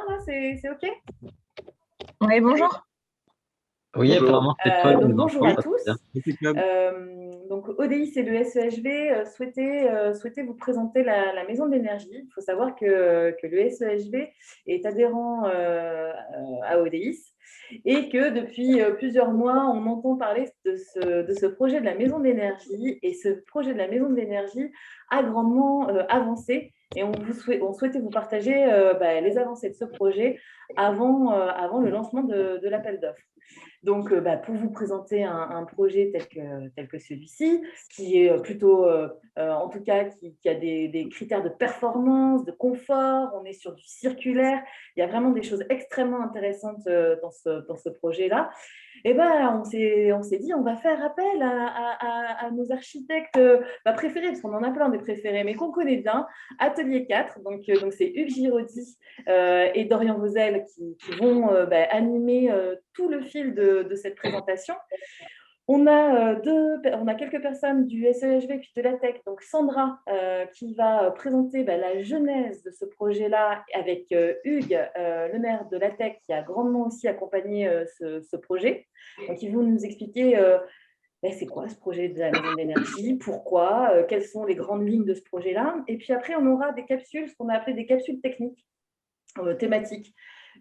là, c'est OK? Oui, bonjour. Oui, apparemment, c'est toi qui Donc nous bonjour à entends. tous. Donc ODIS et le SEHV souhaitaient vous présenter la maison de l'énergie. Il faut savoir que le SEHV est adhérent à ODIS et que depuis plusieurs mois, on entend parler de ce projet de la maison de l'énergie. Et ce projet de la maison de l'énergie a grandement avancé. Et on souhaitait vous partager les avancées de ce projet avant le lancement de l'appel d'offres. Donc, pour vous présenter un projet tel que celui-ci, qui est plutôt, en tout cas, qui a des critères de performance, de confort, on est sur du circulaire, il y a vraiment des choses extrêmement intéressantes dans ce projet-là. Et on s'est dit, on va faire appel à nos architectes préférés, parce qu'on en a plein des préférés, mais qu'on connaît bien, Atelier 4, donc c'est Hugues Giraudy et Dorian Vauzel qui vont animer tout le fil de cette présentation. On a quelques personnes du SEHV puis de la Tech, donc Sandra qui va présenter la genèse de ce projet-là avec Hugues, le maire de la Tech, qui a grandement aussi accompagné ce projet. Donc ils vont nous expliquer c'est quoi ce projet de la maison d'énergie, pourquoi, quelles sont les grandes lignes de ce projet-là. Et puis après, on aura des capsules, ce qu'on a appelé des capsules techniques, thématiques.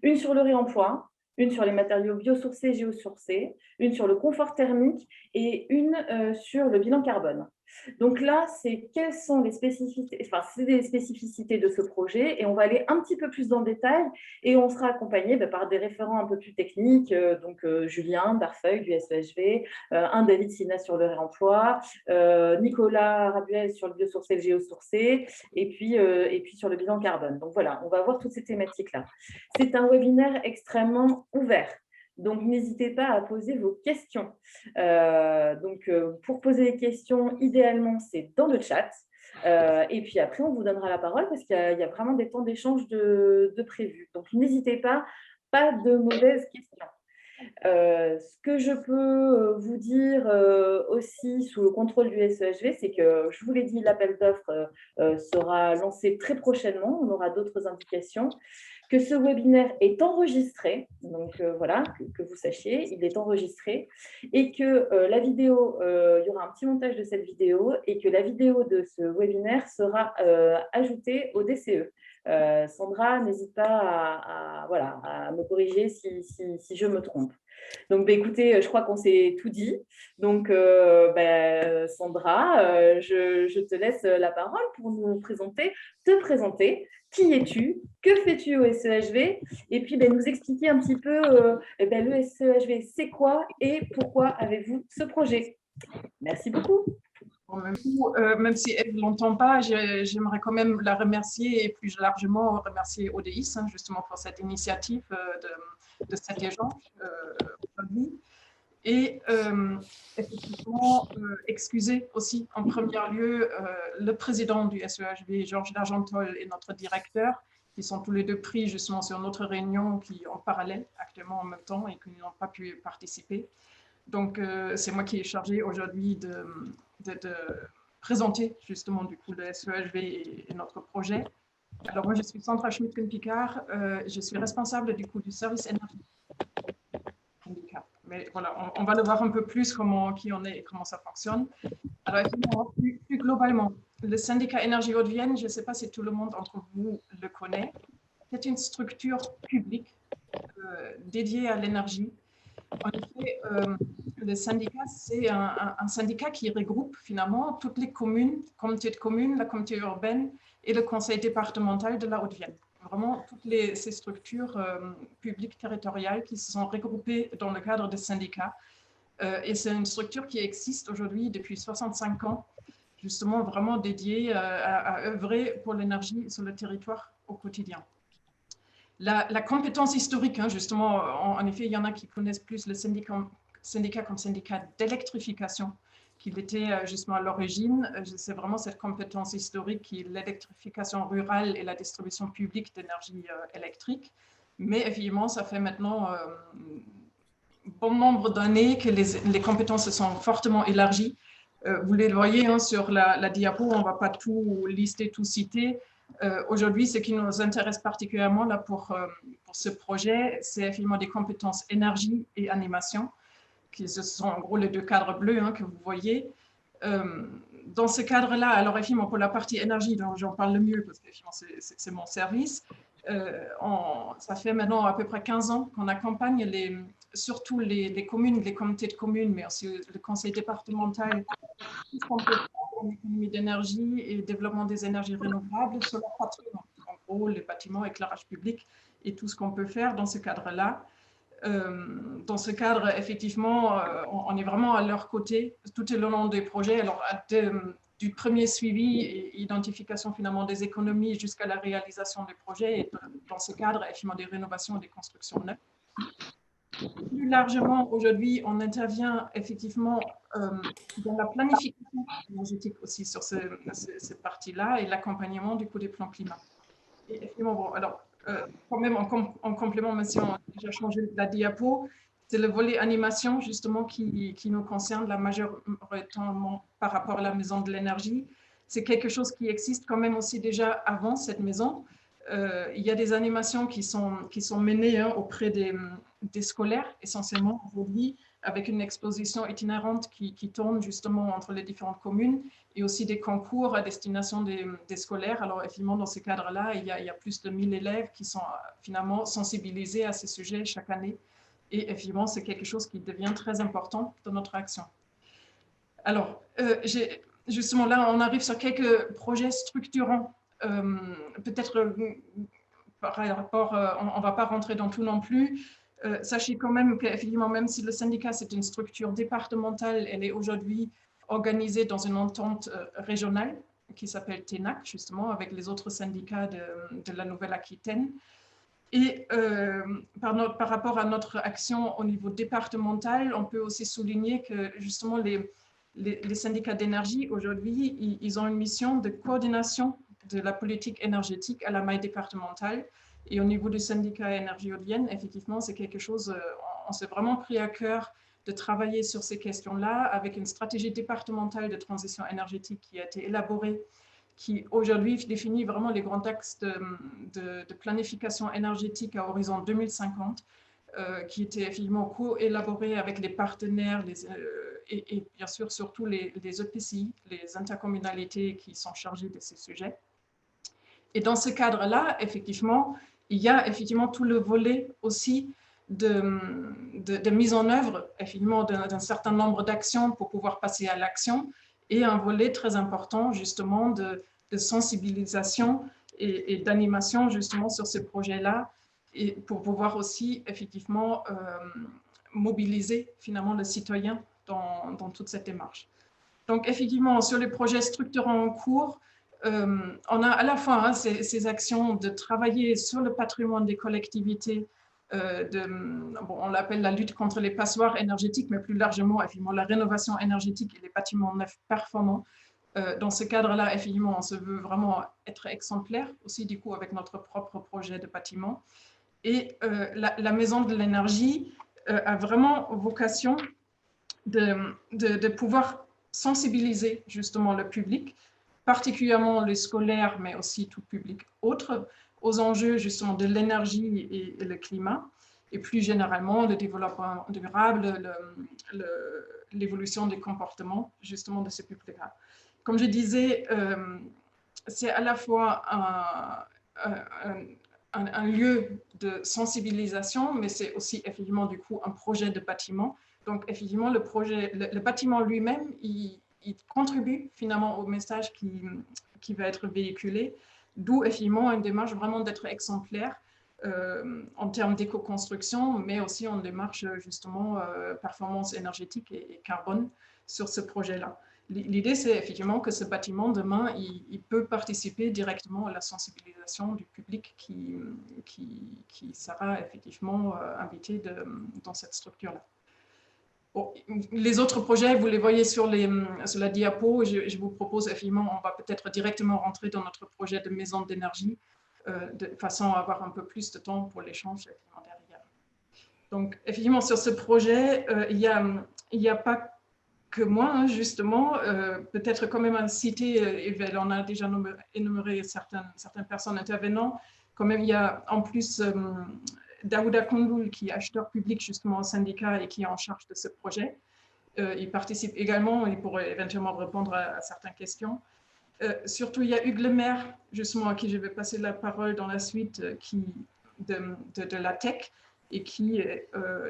Une sur le réemploi, une sur les matériaux biosourcés, géosourcés, une sur le confort thermique et une sur le bilan carbone. Donc là, quelles sont les spécificités, c'est des spécificités de ce projet et on va aller un petit peu plus dans le détail et on sera accompagné par des référents un peu plus techniques, donc Julien Darfeuille du SEHV, un David Sina sur le réemploi, Nicolas Rabuel sur le biosourcé et le géosourcé et puis sur le bilan carbone. Donc voilà, on va voir toutes ces thématiques-là. C'est un webinaire extrêmement ouvert. Donc, n'hésitez pas à poser vos questions. Pour poser les questions, idéalement, c'est dans le chat. Et puis après, on vous donnera la parole parce qu'il y a vraiment des temps d'échange de prévus. Donc, n'hésitez pas de mauvaises questions. Ce que je peux vous dire aussi sous le contrôle du SEHV, c'est que, je vous l'ai dit, l'appel d'offres sera lancé très prochainement. On aura d'autres indications. Que ce webinaire est enregistré, donc voilà, que vous sachiez, il est enregistré, et que la vidéo, il y aura un petit montage de cette vidéo, et que la vidéo de ce webinaire sera ajoutée au DCE. Sandra, n'hésite pas à me corriger si je me trompe. Donc, écoutez, je crois qu'on s'est tout dit. Donc, Sandra, je te laisse la parole pour te présenter. Qui es-tu? Que fais-tu au SEHV? Et puis, nous expliquer un petit peu le SEHV, c'est quoi et pourquoi avez-vous ce projet? Merci beaucoup. Même si elle ne l'entend pas, j'aimerais quand même la remercier et plus largement remercier ODIS justement pour cette initiative de cet échange aujourd'hui. Et effectivement, excuser aussi en premier lieu le président du SEHV, Georges Dargentol, et notre directeur, qui sont tous les deux pris justement sur notre réunion qui en parallèle actuellement en même temps et qui n'ont pas pu participer. Donc, c'est moi qui ai chargé aujourd'hui de présenter justement du coup le SEHV et notre projet. Alors, moi, je suis Sandra Schmidt-Picard, je suis responsable du coup du service énergie. Mais voilà, on va le voir un peu plus qui on est et comment ça fonctionne. Alors, plus globalement, le syndicat Énergie Haute-Vienne, je ne sais pas si tout le monde d'entre vous le connaît, c'est une structure publique dédiée à l'énergie. En effet, le syndicat, c'est un syndicat qui regroupe finalement toutes les communes, communautés de communes, la communauté urbaine et le conseil départemental de la Haute-Vienne. Vraiment, toutes ces structures publiques territoriales qui se sont regroupées dans le cadre des syndicats. Et c'est une structure qui existe aujourd'hui depuis 65 ans, justement vraiment dédiée à œuvrer pour l'énergie sur le territoire au quotidien. La compétence historique, justement, en effet, il y en a qui connaissent plus le syndicat comme syndicat d'électrification qu'il était justement à l'origine. C'est vraiment cette compétence historique qui est l'électrification rurale et la distribution publique d'énergie électrique. Mais évidemment, ça fait maintenant bon nombre d'années que les compétences se sont fortement élargies. Vous les voyez sur la diapo, on ne va pas tout lister, tout citer. Aujourd'hui, ce qui nous intéresse particulièrement là, pour ce projet, c'est effectivement des compétences énergie et animation, qui ce sont en gros les deux cadres bleus que vous voyez. Dans ce cadre-là, alors effectivement, pour la partie énergie, j'en parle le mieux parce que c'est mon service. Ça fait maintenant à peu près 15 ans qu'on accompagne surtout les communes, les comités de communes, mais aussi le conseil départemental, tout ce qu'on peut faire en économie d'énergie et développement des énergies renouvelables sur leur patrimoine. En gros, les bâtiments, éclairage public et tout ce qu'on peut faire dans ce cadre-là. Dans ce cadre, effectivement, on est vraiment à leur côté tout au long des projets. Alors, du premier suivi et identification finalement des économies jusqu'à la réalisation des projets, et dans ce cadre, effectivement, des rénovations et des constructions neuves. Plus largement, aujourd'hui, on intervient effectivement dans la planification énergétique aussi sur cette partie-là et l'accompagnement du coup des plans climat. Et effectivement, bon, alors, quand même en complément, même si on a déjà changé la diapo, c'est le volet animation justement qui nous concerne la majoritairement par rapport à la maison de l'énergie. C'est quelque chose qui existe quand même aussi déjà avant cette maison. Il y a des animations qui sont menées auprès des scolaires essentiellement aujourd'hui, avec une exposition itinérante qui tourne justement entre les différentes communes et aussi des concours à destination des scolaires. Alors, effectivement, dans ces cadres-là, il y a plus de 1000 élèves qui sont finalement sensibilisés à ces sujets chaque année. Et effectivement, c'est quelque chose qui devient très important dans notre action. Alors, justement, là, on arrive sur quelques projets structurants. Peut-être par rapport, on ne va pas rentrer dans tout non plus. Sachez quand même qu'effectivement, même si le syndicat, c'est une structure départementale, elle est aujourd'hui organisée dans une entente régionale qui s'appelle TENAC, justement, avec les autres syndicats de la Nouvelle-Aquitaine. Et par rapport à notre action au niveau départemental, on peut aussi souligner que justement les syndicats d'énergie, aujourd'hui, ils ont une mission de coordination de la politique énergétique à la maille départementale. Et au niveau du syndicat Énergie Hauts-de-Vienne, effectivement, c'est quelque chose, on s'est vraiment pris à cœur de travailler sur ces questions-là avec une stratégie départementale de transition énergétique qui a été élaborée, qui aujourd'hui définit vraiment les grands axes de planification énergétique à horizon 2050, qui était effectivement co-élaboré avec les partenaires et bien sûr surtout les EPCI, les intercommunalités qui sont chargées de ces sujets. Et dans ce cadre-là, effectivement, il y a effectivement tout le volet aussi de mise en œuvre, effectivement, d'un certain nombre d'actions pour pouvoir passer à l'action, et un volet très important, justement, de sensibilisation et d'animation, justement, sur ces projets-là, et pour pouvoir aussi, effectivement, mobiliser, finalement, le citoyen dans toute cette démarche. Donc, effectivement, sur les projets structurants en cours, on a à la fois ces actions de travailler sur le patrimoine des collectivités, on l'appelle la lutte contre les passoires énergétiques, mais plus largement, effectivement, la rénovation énergétique et les bâtiments neufs performants. Dans ce cadre-là, effectivement, on se veut vraiment être exemplaire aussi, du coup, avec notre propre projet de bâtiment. Et la maison de l'énergie a vraiment vocation de pouvoir sensibiliser justement le public, particulièrement les scolaires, mais aussi tout public autre, aux enjeux justement de l'énergie et le climat, et plus généralement le développement durable, l'évolution des comportements justement de ce public-là. Comme je disais, c'est à la fois un lieu de sensibilisation, mais c'est aussi effectivement du coup un projet de bâtiment. Donc effectivement, le bâtiment lui-même, il contribue finalement au message qui va être véhiculé, d'où effectivement une démarche vraiment d'être exemplaire en termes d'éco-construction, mais aussi en démarche justement performance énergétique et carbone sur ce projet-là. L'idée, c'est effectivement que ce bâtiment, demain, il peut participer directement à la sensibilisation du public qui sera effectivement invité dans cette structure-là. Bon, les autres projets, vous les voyez sur la diapo. Je vous propose, effectivement, on va peut-être directement rentrer dans notre projet de maison d'énergie, de façon à avoir un peu plus de temps pour l'échange derrière. Donc, effectivement, sur ce projet, il n'y a pas que moi, hein, justement, peut-être quand même citer, Evel, on a déjà énuméré certaines personnes intervenantes. Quand même, il y a en plus Daouda Kondoul, qui est acheteur public justement au syndicat et qui est en charge de ce projet. Il participe également, il pourrait éventuellement répondre à certaines questions. Surtout, il y a Hugues Lemaire, justement, à qui je vais passer la parole dans la suite, de la tech, et qui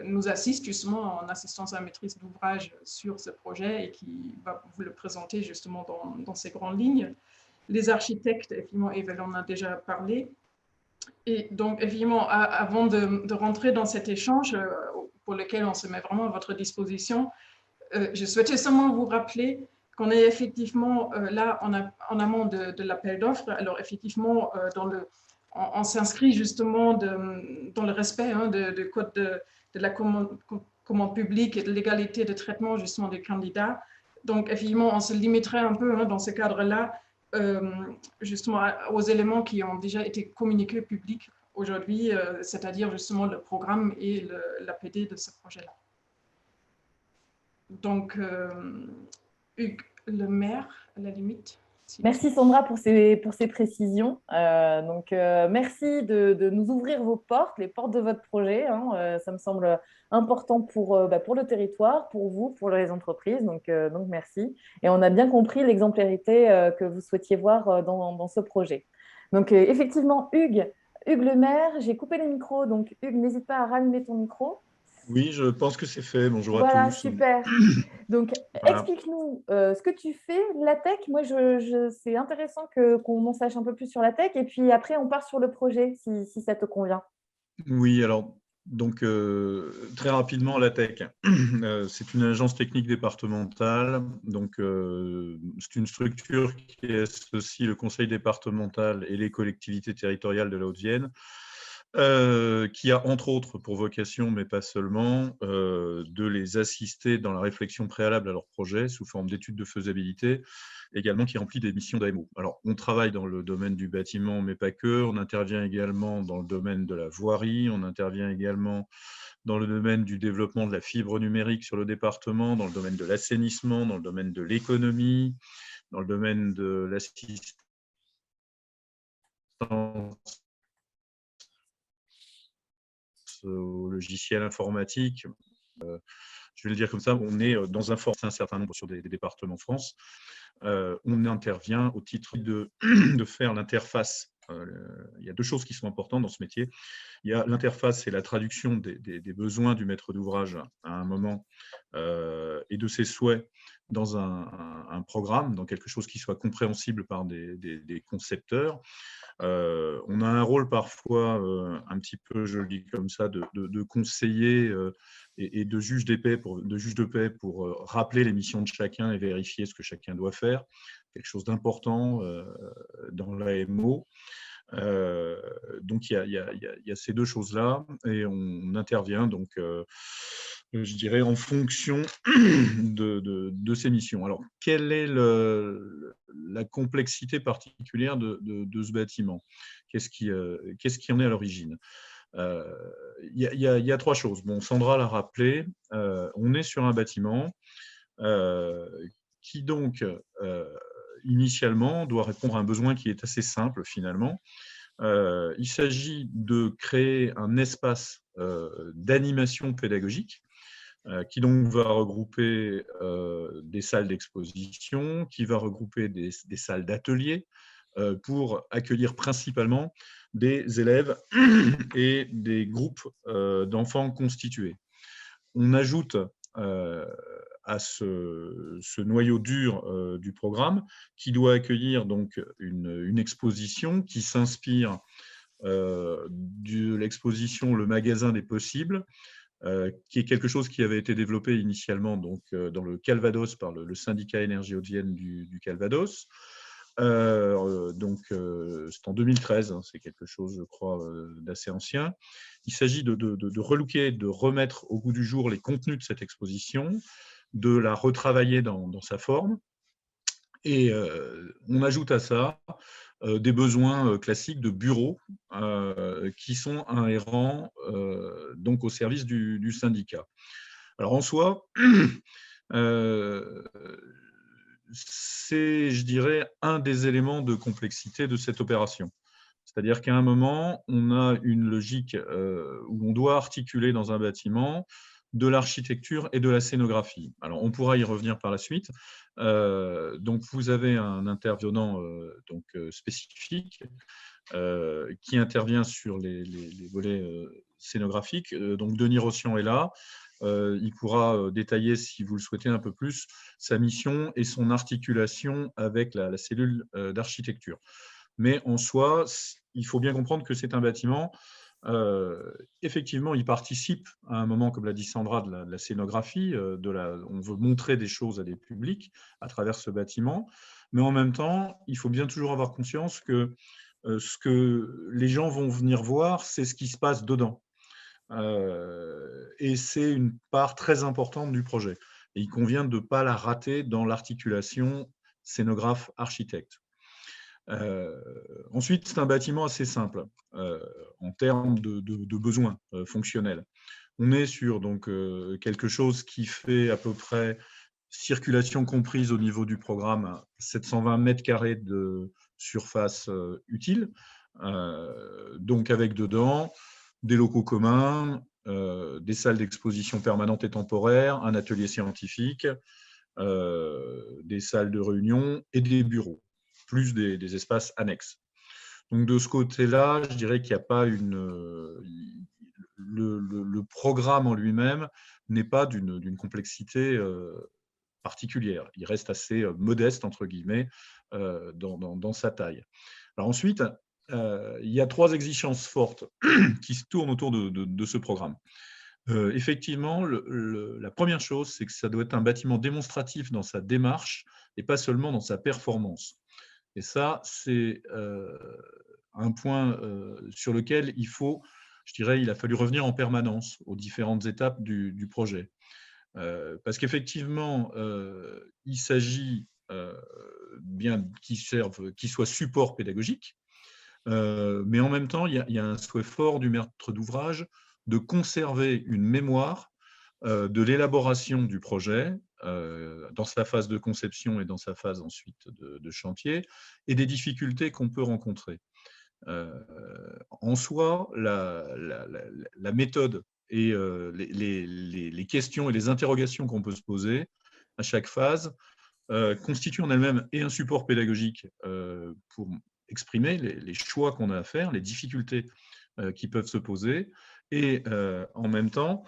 nous assiste justement en assistance à la maîtrise d'ouvrage sur ce projet et qui va vous le présenter justement dans ces grandes lignes. Les architectes, effectivement, Evel en a déjà parlé. Et donc, évidemment, avant de rentrer dans cet échange pour lequel on se met vraiment à votre disposition, je souhaitais seulement vous rappeler qu'on est effectivement là en amont de l'appel d'offres. Alors, effectivement, on s'inscrit justement dans le respect du code de la commande publique et de l'égalité de traitement justement des candidats. Donc, effectivement, on se limiterait un peu dans ce cadre-là justement aux éléments qui ont déjà été communiqués publics aujourd'hui, c'est-à-dire justement le programme et l'APD de ce projet-là. Donc, Hugues Lemaire, à la limite. Merci Sandra pour ces précisions. Merci de nous ouvrir vos portes, les portes de votre projet. Ça me semble important pour le territoire, pour vous, pour les entreprises. Donc merci. Et on a bien compris l'exemplarité que vous souhaitiez voir dans ce projet. Donc, effectivement, Hugues Lemaire, j'ai coupé les micros. Donc, Hugues, n'hésite pas à rallumer ton micro. Oui, je pense que c'est fait. Bonjour à Voilà, tous. super. Donc, Voilà. explique-nous ce que tu fais, la tech. Moi, c'est intéressant qu'on en sache un peu plus sur la tech. Et puis après, on part sur le projet, si ça te convient. Oui, alors, donc, très rapidement, la tech. C'est une agence technique départementale. Donc, c'est une structure qui associe le conseil départemental et les collectivités territoriales de la Haute-Vienne. Qui a entre autres pour vocation, mais pas seulement, de les assister dans la réflexion préalable à leur projet sous forme d'études de faisabilité, également qui remplit des missions d'AMO. Alors, on travaille dans le domaine du bâtiment, mais pas que. On intervient également dans le domaine de la voirie. On intervient également dans le domaine du développement de la fibre numérique sur le département, dans le domaine de l'assainissement, dans le domaine de l'économie, dans le domaine de l'assistance au logiciel informatique. Je vais le dire comme ça, on est dans un certain nombre sur des départements en France. On intervient au titre de faire l'interface. Il y a deux choses qui sont importantes dans ce métier. Il y a l'interface et la traduction des besoins du maître d'ouvrage à un moment et de ses souhaits dans un programme, dans quelque chose qui soit compréhensible par des concepteurs. On a un rôle parfois un petit peu, je le dis comme ça, de conseiller et de juge de paix pour rappeler les missions de chacun et vérifier ce que chacun doit faire. Quelque chose d'important dans l'AMO. Donc, il y a ces deux choses-là et on intervient donc, je dirais, en fonction de ces missions. Alors, quelle est la complexité particulière de ce bâtiment? Qu'est-ce qui en est à l'origine? Il y a trois choses. Bon, Sandra l'a rappelé, on est sur un bâtiment qui donc initialement doit répondre à un besoin qui est assez simple finalement. Il s'agit de créer un espace d'animation pédagogique qui donc va regrouper des salles d'exposition, qui va regrouper des salles d'atelier pour accueillir principalement des élèves et des groupes d'enfants constitués. On ajoute à ce noyau dur du programme qui doit accueillir donc une exposition qui s'inspire de l'exposition Le Magasin des Possibles, qui est quelque chose qui avait été développé initialement donc, dans le Calvados par le syndicat Énergie Haute-Vienne du Calvados. Donc, c'est en 2013, hein, c'est quelque chose, je crois, d'assez ancien. Il s'agit de relooker, de remettre au goût du jour les contenus de cette exposition, de la retravailler dans sa forme. Et on ajoute à ça des besoins classiques de bureaux qui sont inhérents donc au service du syndicat. Alors en soi, C'est, je dirais, un des éléments de complexité de cette opération. C'est-à-dire qu'à un moment, on a une logique où on doit articuler dans un bâtiment de l'architecture et de la scénographie. Alors, on pourra y revenir par la suite. Donc, vous avez un intervenant spécifique qui intervient sur les volets scénographiques. Donc, Denis Rossian est là. Il pourra détailler, si vous le souhaitez un peu plus, sa mission et son articulation avec la cellule d'architecture. Mais en soi, il faut bien comprendre que c'est un bâtiment. Effectivement, il participe à un moment, comme l'a dit Sandra, de la scénographie. On veut montrer des choses à des publics à travers ce bâtiment. Mais en même temps, il faut bien toujours avoir conscience que ce que les gens vont venir voir, c'est ce qui se passe dedans. Et c'est une part très importante du projet. Et il convient de ne pas la rater dans l'articulation scénographe-architecte. Ensuite, c'est un bâtiment assez simple en termes de besoins fonctionnels. On est sur quelque chose qui fait à peu près, circulation comprise au niveau du programme, 720 mètres carrés de surface utile, donc avec dedans des locaux communs, des salles d'exposition permanentes et temporaires, un atelier scientifique, des salles de réunion et des bureaux, plus des espaces annexes. Donc de ce côté-là, je dirais qu'il n'y a pas le programme en lui-même n'est pas d'une complexité particulière. Il reste assez modeste, entre guillemets, dans sa taille. Alors ensuite, il y a 3 exigences fortes qui se tournent autour de ce programme. Effectivement, la première chose, c'est que ça doit être un bâtiment démonstratif dans sa démarche et pas seulement dans sa performance. Et ça, c'est un point sur lequel il a fallu revenir en permanence aux différentes étapes du projet. Parce qu'effectivement, il s'agit bien qu'il soit support pédagogique, mais en même temps, il y a un souhait fort du maître d'ouvrage de conserver une mémoire de l'élaboration du projet dans sa phase de conception et dans sa phase ensuite de chantier, et des difficultés qu'on peut rencontrer. En soi, la méthode et les questions et les interrogations qu'on peut se poser à chaque phase constituent en elles-mêmes et un support pédagogique pour exprimer les choix qu'on a à faire, les difficultés qui peuvent se poser, et en même temps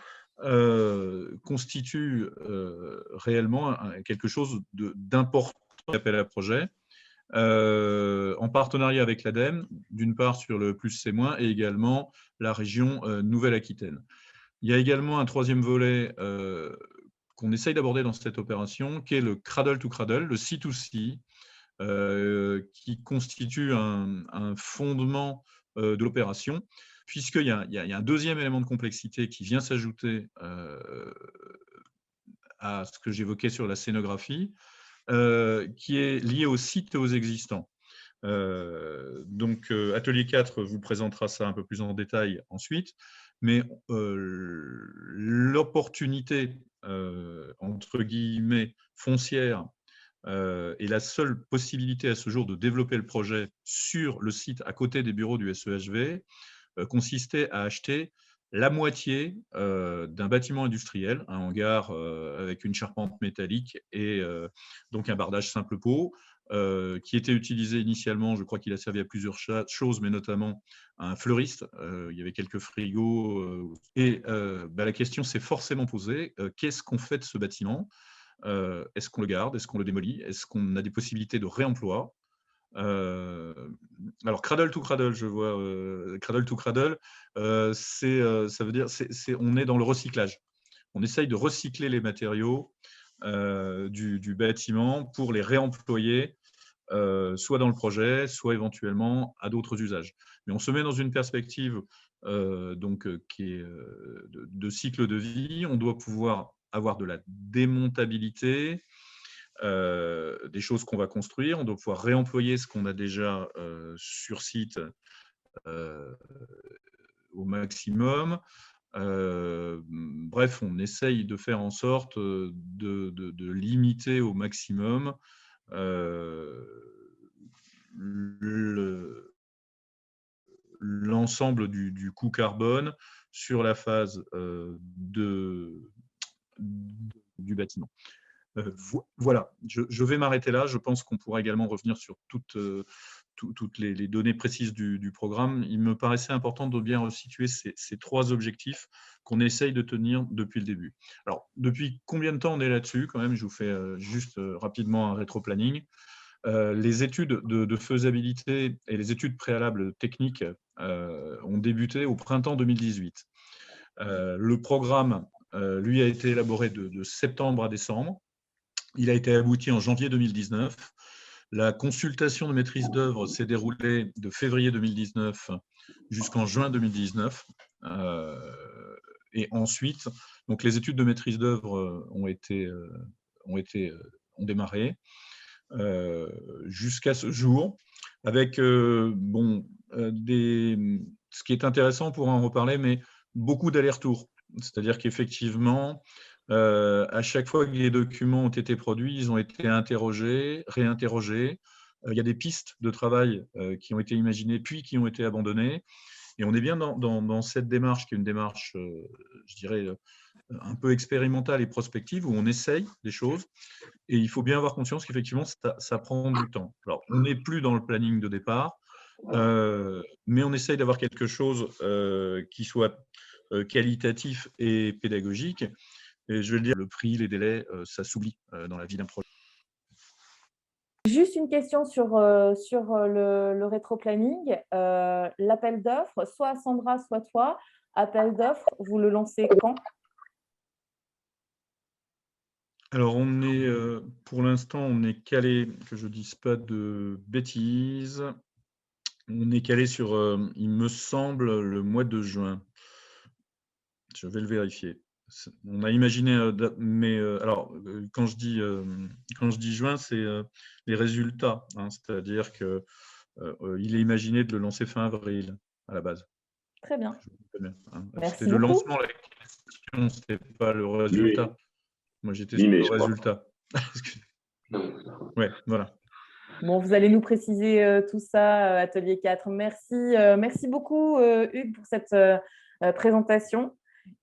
constituent réellement quelque chose d'important appel à projet, en partenariat avec l'ADEME, d'une part sur le plus c'est moins, et également la région Nouvelle-Aquitaine. Il y a également un troisième volet qu'on essaye d'aborder dans cette opération, qui est le cradle to cradle, le C2C, qui constitue un fondement de l'opération, puisqu'il y a un deuxième élément de complexité qui vient s'ajouter à ce que j'évoquais sur la scénographie, qui est lié au site et aux existants. Donc, Atelier 4 vous présentera ça un peu plus en détail ensuite, mais l'opportunité, entre guillemets, foncière est la seule possibilité à ce jour de développer le projet sur le site à côté des bureaux du SEHV consistait à acheter la moitié d'un bâtiment industriel, un hangar avec une charpente métallique et donc un bardage simple pot, qui était utilisé initialement, je crois qu'il a servi à plusieurs choses, mais notamment un fleuriste. Il y avait quelques frigos. Et la question s'est forcément posée, qu'est-ce qu'on fait de ce bâtiment ? Est-ce qu'on le garde ? Est-ce qu'on le démolit ? Est-ce qu'on a des possibilités de réemploi ? Alors, cradle to cradle, je vois, cradle to cradle, ça veut dire on est dans le recyclage. On essaye de recycler les matériaux du bâtiment pour les réemployer, soit dans le projet, soit éventuellement à d'autres usages. Mais on se met dans une perspective qui est de cycle de vie. On doit pouvoir avoir de la démontabilité, des choses qu'on va construire. On doit pouvoir réemployer ce qu'on a déjà sur site au maximum. Bref, on essaye de faire en sorte de limiter au maximum l'ensemble du coût carbone sur la phase du bâtiment. Voilà, je vais m'arrêter là. Je pense qu'on pourra également revenir sur toutes les données précises du programme. Il me paraissait important de bien resituer ces 3 objectifs qu'on essaye de tenir depuis le début. Alors, depuis combien de temps on est là-dessus? Quand même, je vous fais juste rapidement un rétro-planning. Les études de faisabilité et les études préalables techniques ont débuté au printemps 2018. Le programme, lui, a été élaboré de septembre à décembre. Il a été abouti en janvier 2019. La consultation de maîtrise d'œuvre s'est déroulée de février 2019 jusqu'en juin 2019. Et ensuite, donc les études de maîtrise d'œuvre ont démarré jusqu'à ce jour, avec ce qui est intéressant, on pourra en reparler, mais beaucoup d'allers-retours. C'est-à-dire qu'effectivement, à chaque fois que les documents ont été produits, ils ont été interrogés, réinterrogés. Il y a des pistes de travail qui ont été imaginées, puis qui ont été abandonnées. Et on est bien dans cette démarche, qui est une démarche, je dirais, un peu expérimentale et prospective, où on essaye des choses. Et il faut bien avoir conscience qu'effectivement, ça prend du temps. Alors, on n'est plus dans le planning de départ, mais on essaye d'avoir quelque chose qui soit qualitatif et pédagogique. Et je vais le dire, le prix, les délais, ça s'oublie dans la vie d'un projet. Juste une question sur le rétro-planning. L'appel d'offres, soit Sandra, soit toi, appel d'offres, vous le lancez quand? Alors, pour l'instant, on est calé, que je ne dise pas de bêtises, on est calé sur, il me semble, le mois de juin. Je vais le vérifier. On a imaginé, mais alors, quand je dis juin, c'est les résultats, hein, c'est-à-dire qu'il est imaginé de le lancer fin avril, à la base. Très bien. Hein. Merci C'était le beaucoup. lancement, la question, ce n'était pas le résultat. Oui. Moi, j'étais Oui, sur mais le je crois. résultat. Ouais, voilà. Bon, vous allez nous préciser tout ça, Atelier 4. Merci beaucoup, Hugues, pour cette présentation.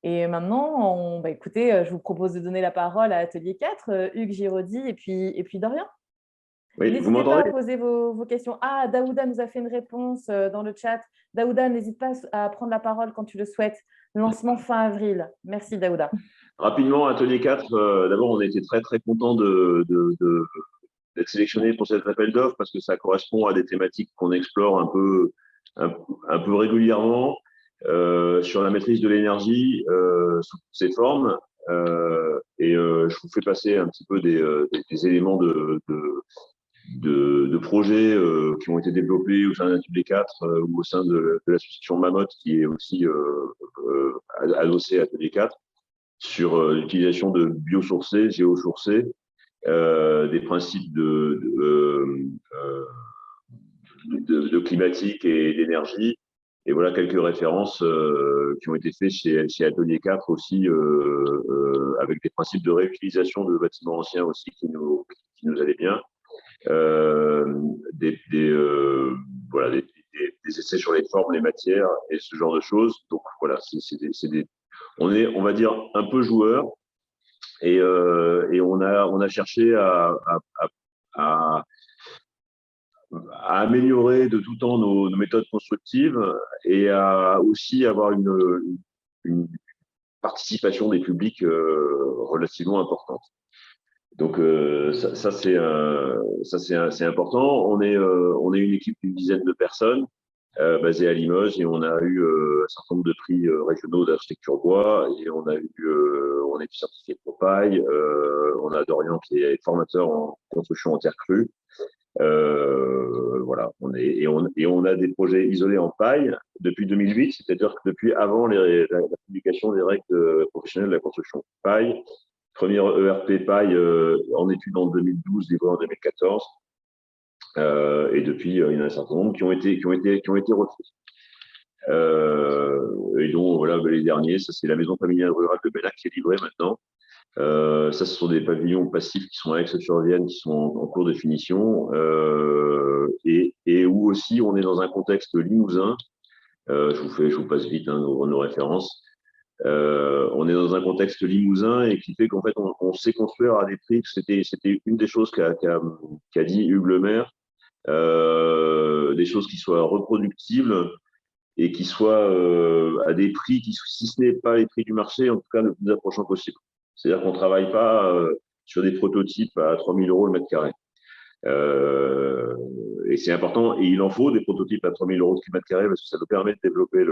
Et maintenant, écoutez, je vous propose de donner la parole à Atelier 4, Hugues Giraudy et puis Dorian. Oui, vous N'hésitez pas m'entendez? à poser vos questions. Ah, Daouda nous a fait une réponse dans le chat. Daouda, n'hésite pas à prendre la parole quand tu le souhaites. Lancement fin avril. Merci, Daouda. Rapidement, Atelier 4, d'abord, on était très, très contents d'être sélectionnés pour cet appel d'offres parce que ça correspond à des thématiques qu'on explore un peu régulièrement sur la maîtrise de l'énergie sous toutes ses formes. Je vous fais passer un petit peu des éléments de projets qui ont été développés au sein d'Atelier 4 ou au sein de l'association Mamotte qui est aussi adossée à Atelier 4 sur l'utilisation de biosourcés, géosourcés, des principes de climatique et d'énergie. Et voilà quelques références qui ont été faites chez Atelier 4 aussi, avec des principes de réutilisation de bâtiments anciens aussi qui nous allaient bien. Des essais sur les formes, les matières et ce genre de choses. Donc voilà, on est, on va dire, un peu joueurs et on a cherché à améliorer de tout temps nos méthodes constructives et à aussi avoir une participation des publics relativement importante. Donc ça c'est important. On est une équipe d'une dizaine de personnes basée à Limoges et on a eu un certain nombre de prix régionaux d'architecture bois et on est certifié Propaille. On a Dorian qui est formateur en construction en terre crue. Voilà, on a des projets isolés en paille depuis 2008, c'est-à-dire que depuis avant la publication des règles professionnelles de la construction paille. Première ERP paille en études en 2012, livré en 2014. Et depuis, il y en a un certain nombre qui ont été refaits. Et donc, voilà, les derniers, ça c'est la maison familiale rurale de Bellac qui est livrée maintenant. Ça, ce sont des pavillons passifs qui sont à Aix-sur-Vienne, qui sont en cours de finition, et où aussi on est dans un contexte limousin. Je vous passe vite nos références. On est dans un contexte limousin et qui fait qu'en fait on sait construire à des prix. C'était une des choses qu'a dit Hugues Lemaire, des choses qui soient reproductibles et qui soient à des prix qui, si ce n'est pas les prix du marché, en tout cas le plus approchant possible. C'est-à-dire qu'on ne travaille pas sur des prototypes à 3 000 € le mètre carré. Et c'est important, et il en faut des prototypes à 3 000 € le mètre carré parce que ça nous permet de développer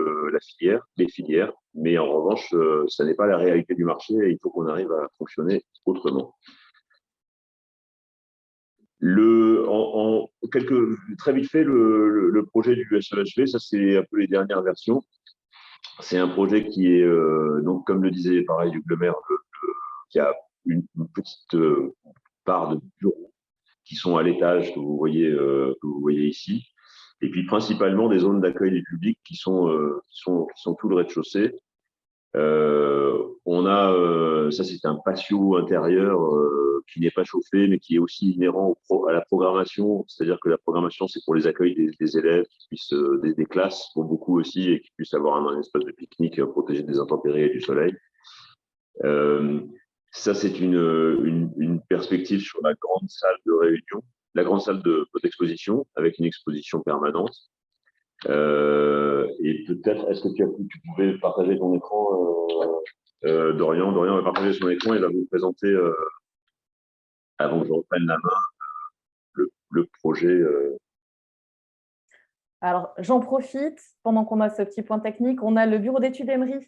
les filières, mais en revanche, ça n'est pas la réalité du marché et il faut qu'on arrive à fonctionner autrement. Très vite fait, le projet du SEHV, ça c'est un peu les dernières versions. C'est un projet qui est, donc comme le disait pareil Hugues Lemaire, qui a une petite part de bureaux qui sont à l'étage que vous voyez ici, et puis principalement des zones d'accueil du public qui sont tout le rez-de-chaussée. On a, ça c'est un patio intérieur qui n'est pas chauffé, mais qui est aussi inhérent à la programmation, c'est-à-dire que la programmation c'est pour les accueils des élèves, qui puissent, des classes pour beaucoup aussi, et qui puissent avoir un espace de pique-nique protégé des intempéries et du soleil. Ça, c'est une perspective sur la grande salle de réunion, la grande salle d'exposition, avec une exposition permanente. Et peut-être, est-ce que tu pouvais partager ton écran, Dorian? Dorian va partager son écran et va vous présenter, avant que je reprenne la main, le projet. Alors, j'en profite, pendant qu'on a ce petit point technique, on a le bureau d'études Emery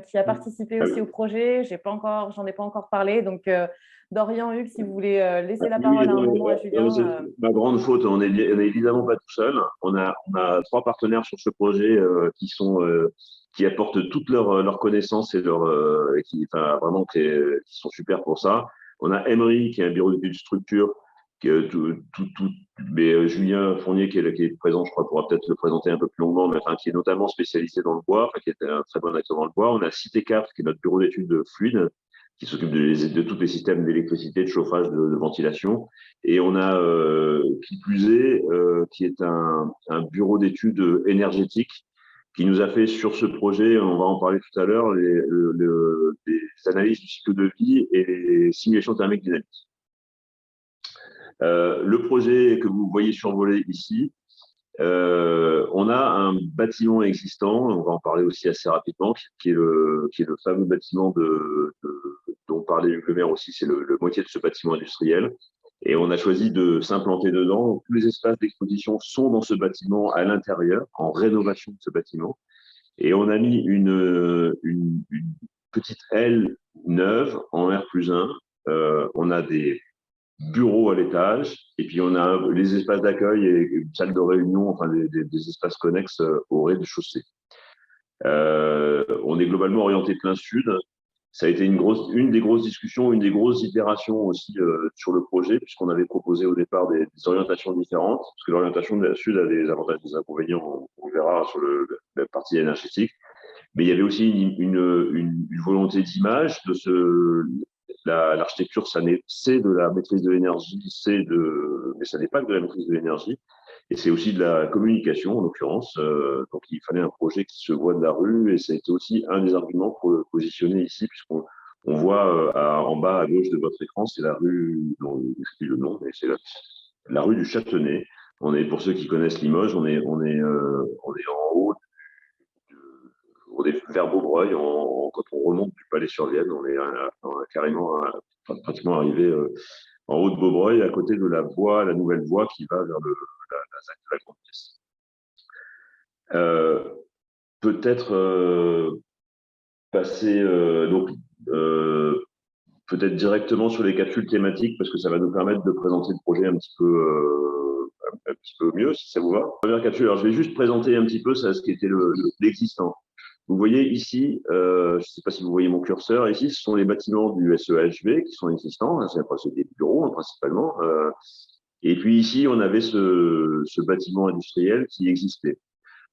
qui a participé aussi au projet. J'en ai pas encore parlé. Donc, Dorian, Hugues, si vous voulez laisser la parole à un moment à Julien. Ma grande faute, on n'est évidemment pas tout seul. On a 3 partenaires sur ce projet qui apportent toutes leurs connaissances et qui sont super pour ça. On a Emery, qui est un bureau d'études structure, mais Julien Fournier, qui est présent, je crois, pourra peut-être le présenter un peu plus longuement, mais qui est notamment spécialisé dans le bois, qui est un très bon acteur dans le bois. On a Cité 4, qui est notre bureau d'études fluide, qui s'occupe de tous les systèmes d'électricité, de chauffage, de ventilation. Et on a, qui plus est, qui est un bureau d'études énergétiques, qui nous a fait sur ce projet, on va en parler tout à l'heure, les analyses du cycle de vie et les simulations thermiques dynamiques. Le projet que vous voyez survolé ici, on a un bâtiment existant, on va en parler aussi assez rapidement, qui est le fameux bâtiment dont parlait Hugues Lemaire aussi, c'est le moitié de ce bâtiment industriel. Et on a choisi de s'implanter dedans. Tous les espaces d'exposition sont dans ce bâtiment à l'intérieur, en rénovation de ce bâtiment. Et on a mis une petite aile neuve en R+1. On a des bureaux à l'étage, et puis on a les espaces d'accueil et une salle de réunion, enfin des espaces connexes au rez-de-chaussée. On est globalement orienté plein sud. Ça a été une des grosses discussions, une des grosses itérations aussi sur le projet, puisqu'on avait proposé au départ des orientations différentes, parce que l'orientation de la sud a des avantages et des inconvénients, on verra sur la partie énergétique. Mais il y avait aussi une volonté d'image de l'architecture, c'est de la maîtrise de l'énergie, mais ça n'est pas que de la maîtrise de l'énergie, et c'est aussi de la communication en l'occurrence. Donc il fallait un projet qui se voit de la rue, et ça a été aussi un des arguments pour le positionner ici, puisqu'on voit en bas à gauche de votre écran, c'est la rue, non, je le nom, mais c'est la rue du Châtenay. Pour ceux qui connaissent Limoges, on est en haut. On est vers Beaubreuil, quand on remonte du Palais-sur-Vienne, on est carrément pratiquement arrivé en haut de Beaubreuil, à côté de la nouvelle voie qui va vers la ZAC de la Grande Pièce. Peut-être passer peut-être directement sur les capsules thématiques, parce que ça va nous permettre de présenter le projet un petit peu mieux, si ça vous va. Première capsule, alors je vais juste présenter un petit peu ce qui était l'existant. Vous voyez ici, je ne sais pas si vous voyez mon curseur, ici, ce sont les bâtiments du SEHV qui sont existants, c'est des bureaux principalement. Et puis ici, on avait ce bâtiment industriel qui existait.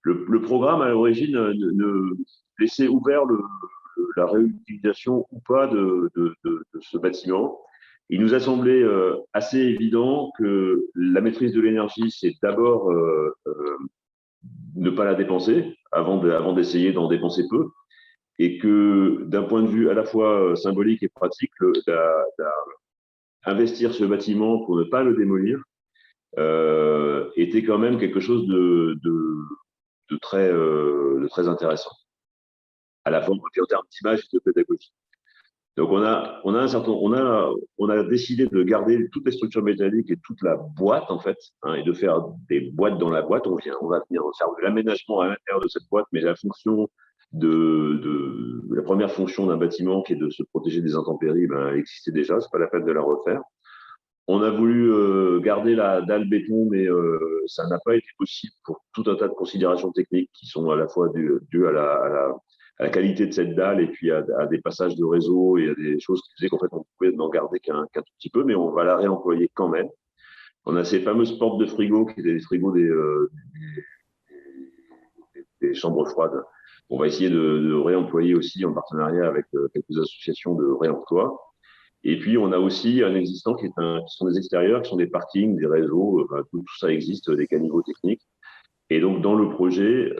Le programme, à l'origine, laissait ouvert la réutilisation ou pas de ce bâtiment. Il nous a semblé assez évident que la maîtrise de l'énergie, c'est d'abord ne pas la dépenser avant d'essayer d'en dépenser peu, et que d'un point de vue à la fois symbolique et pratique, investir ce bâtiment pour ne pas le démolir était quand même quelque chose de très intéressant, à la fois en termes d'image et de pédagogie. Donc on a décidé de garder toutes les structures métalliques et toute la boîte en fait, hein, et de faire des boîtes dans la boîte. On va venir faire de l'aménagement à l'intérieur de cette boîte, mais la fonction la première fonction d'un bâtiment qui est de se protéger des intempéries, elle existait déjà, c'est pas la peine de la refaire. On a voulu garder la dalle béton, mais ça n'a pas été possible pour tout un tas de considérations techniques qui sont à la fois dues à la qualité de cette dalle et puis à des passages de réseau et à des choses qui faisaient qu'en fait on pouvait n'en garder qu'un tout petit peu, mais on va la réemployer quand même. On a ces fameuses portes de frigo qui étaient les frigos des chambres froides. On va essayer de réemployer aussi en partenariat avec quelques associations de réemploi. Et puis, on a aussi un existant qui sont des extérieurs, qui sont des parkings, des réseaux, tout ça existe, des caniveaux techniques. Et donc, dans le projet,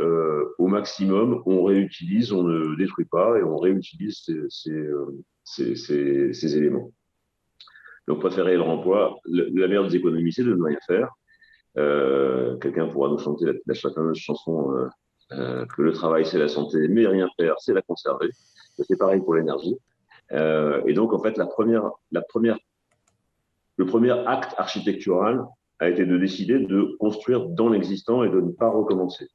au maximum, on réutilise, on ne détruit pas et on réutilise ces éléments. Donc, préférer le remploi, la meilleure des économies, c'est de ne rien faire. Quelqu'un pourra nous chanter la fameuse chanson que le travail, c'est la santé, mais rien faire, c'est la conserver. C'est pareil pour l'énergie. Et donc, en fait, le premier acte architectural a été de décider de construire dans l'existant et de ne pas recommencer.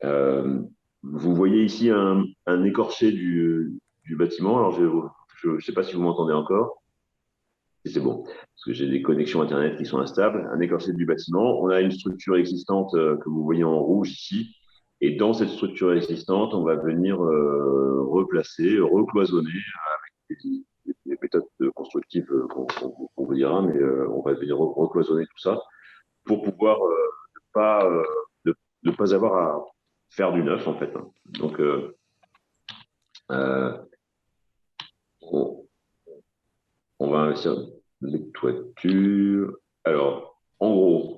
Vous voyez ici un écorché du bâtiment. Alors, je ne sais pas si vous m'entendez encore. C'est bon, parce que j'ai des connexions Internet qui sont instables. Un écorché du bâtiment. On a une structure existante que vous voyez en rouge ici. Et dans cette structure existante, on va venir replacer, recloisonner avec des méthodes constructives qu'on vous dira, mais on va venir recloisonner tout ça pour pouvoir ne pas avoir à faire du neuf, en fait. Donc, on va investir les toitures. Alors, en gros,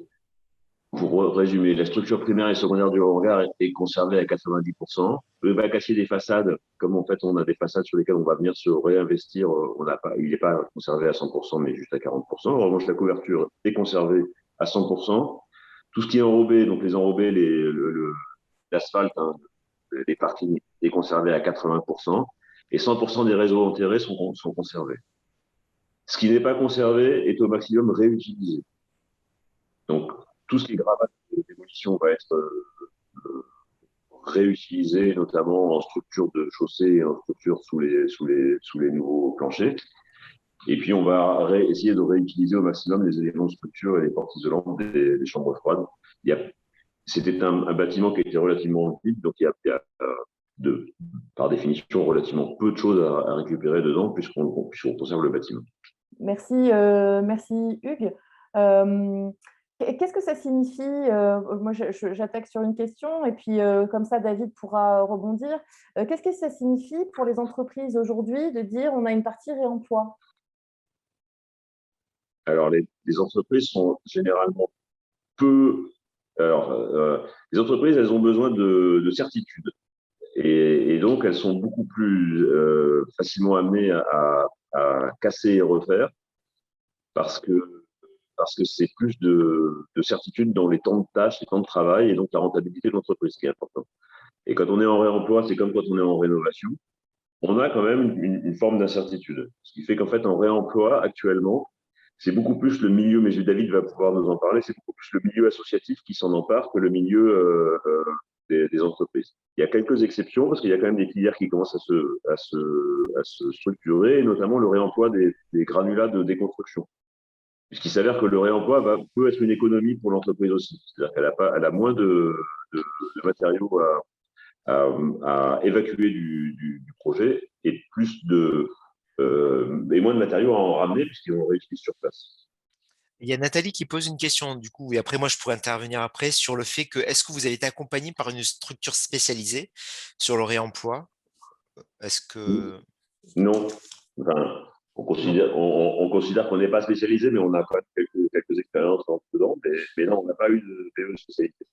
pour résumer, la structure primaire et secondaire du hangar est conservée à 90%. Le bac acier des façades, comme en fait on a des façades sur lesquelles on va venir se réinvestir, il n'est pas conservé à 100%, mais juste à 40%. En revanche, la couverture est conservée à 100%. Tout ce qui est enrobé, donc les enrobés, l'asphalte, hein, les parkings, est conservé à 80%. Et 100% des réseaux enterrés sont conservés. Ce qui n'est pas conservé est au maximum réutilisé. Donc, tout ce qui est gravat de démolition va être réutilisé, notamment en structure de chaussée et en structure sous les nouveaux planchers. Et puis, on va essayer de réutiliser au maximum les éléments de structure et les portes isolantes des chambres froides. C'était un bâtiment qui était relativement vide, donc il y a par définition relativement peu de choses à récupérer dedans puisqu'on conserve le bâtiment. Merci, merci Hugues. Qu'est-ce que ça signifie moi, j'attaque sur une question et puis comme ça, David pourra rebondir. Qu'est-ce que ça signifie pour les entreprises aujourd'hui de dire on a une partie réemploi? Alors, les entreprises sont généralement peu… Alors, les entreprises, elles ont besoin de certitude. Et donc, elles sont beaucoup plus facilement amenées à casser et refaire parce que c'est plus de certitude dans les temps de tâches, les temps de travail et donc la rentabilité de l'entreprise qui est important. Et quand on est en réemploi, c'est comme quand on est en rénovation, on a quand même une forme d'incertitude. Ce qui fait qu'en fait, en réemploi, actuellement, c'est beaucoup plus le milieu, mais David va pouvoir nous en parler, c'est beaucoup plus le milieu associatif qui s'en empare que le milieu des entreprises. Il y a quelques exceptions parce qu'il y a quand même des filières qui commencent à se structurer, et notamment le réemploi des granulats de déconstruction. Puisqu'il s'avère que le réemploi peut être une économie pour l'entreprise aussi. C'est-à-dire qu'elle a moins de matériaux à évacuer du projet et et moins de matériaux à en ramener puisqu'ils vont réutiliser sur place. Il y a Nathalie qui pose une question, du coup, et après, moi, je pourrais intervenir après sur le fait que, est-ce que vous avez été accompagné par une structure spécialisée sur le réemploi? Est-ce que... Non. Enfin, on considère qu'on n'est pas spécialisé, mais on a quand même quelques expériences dedans. Mais non, on n'a pas eu de PE spécialité.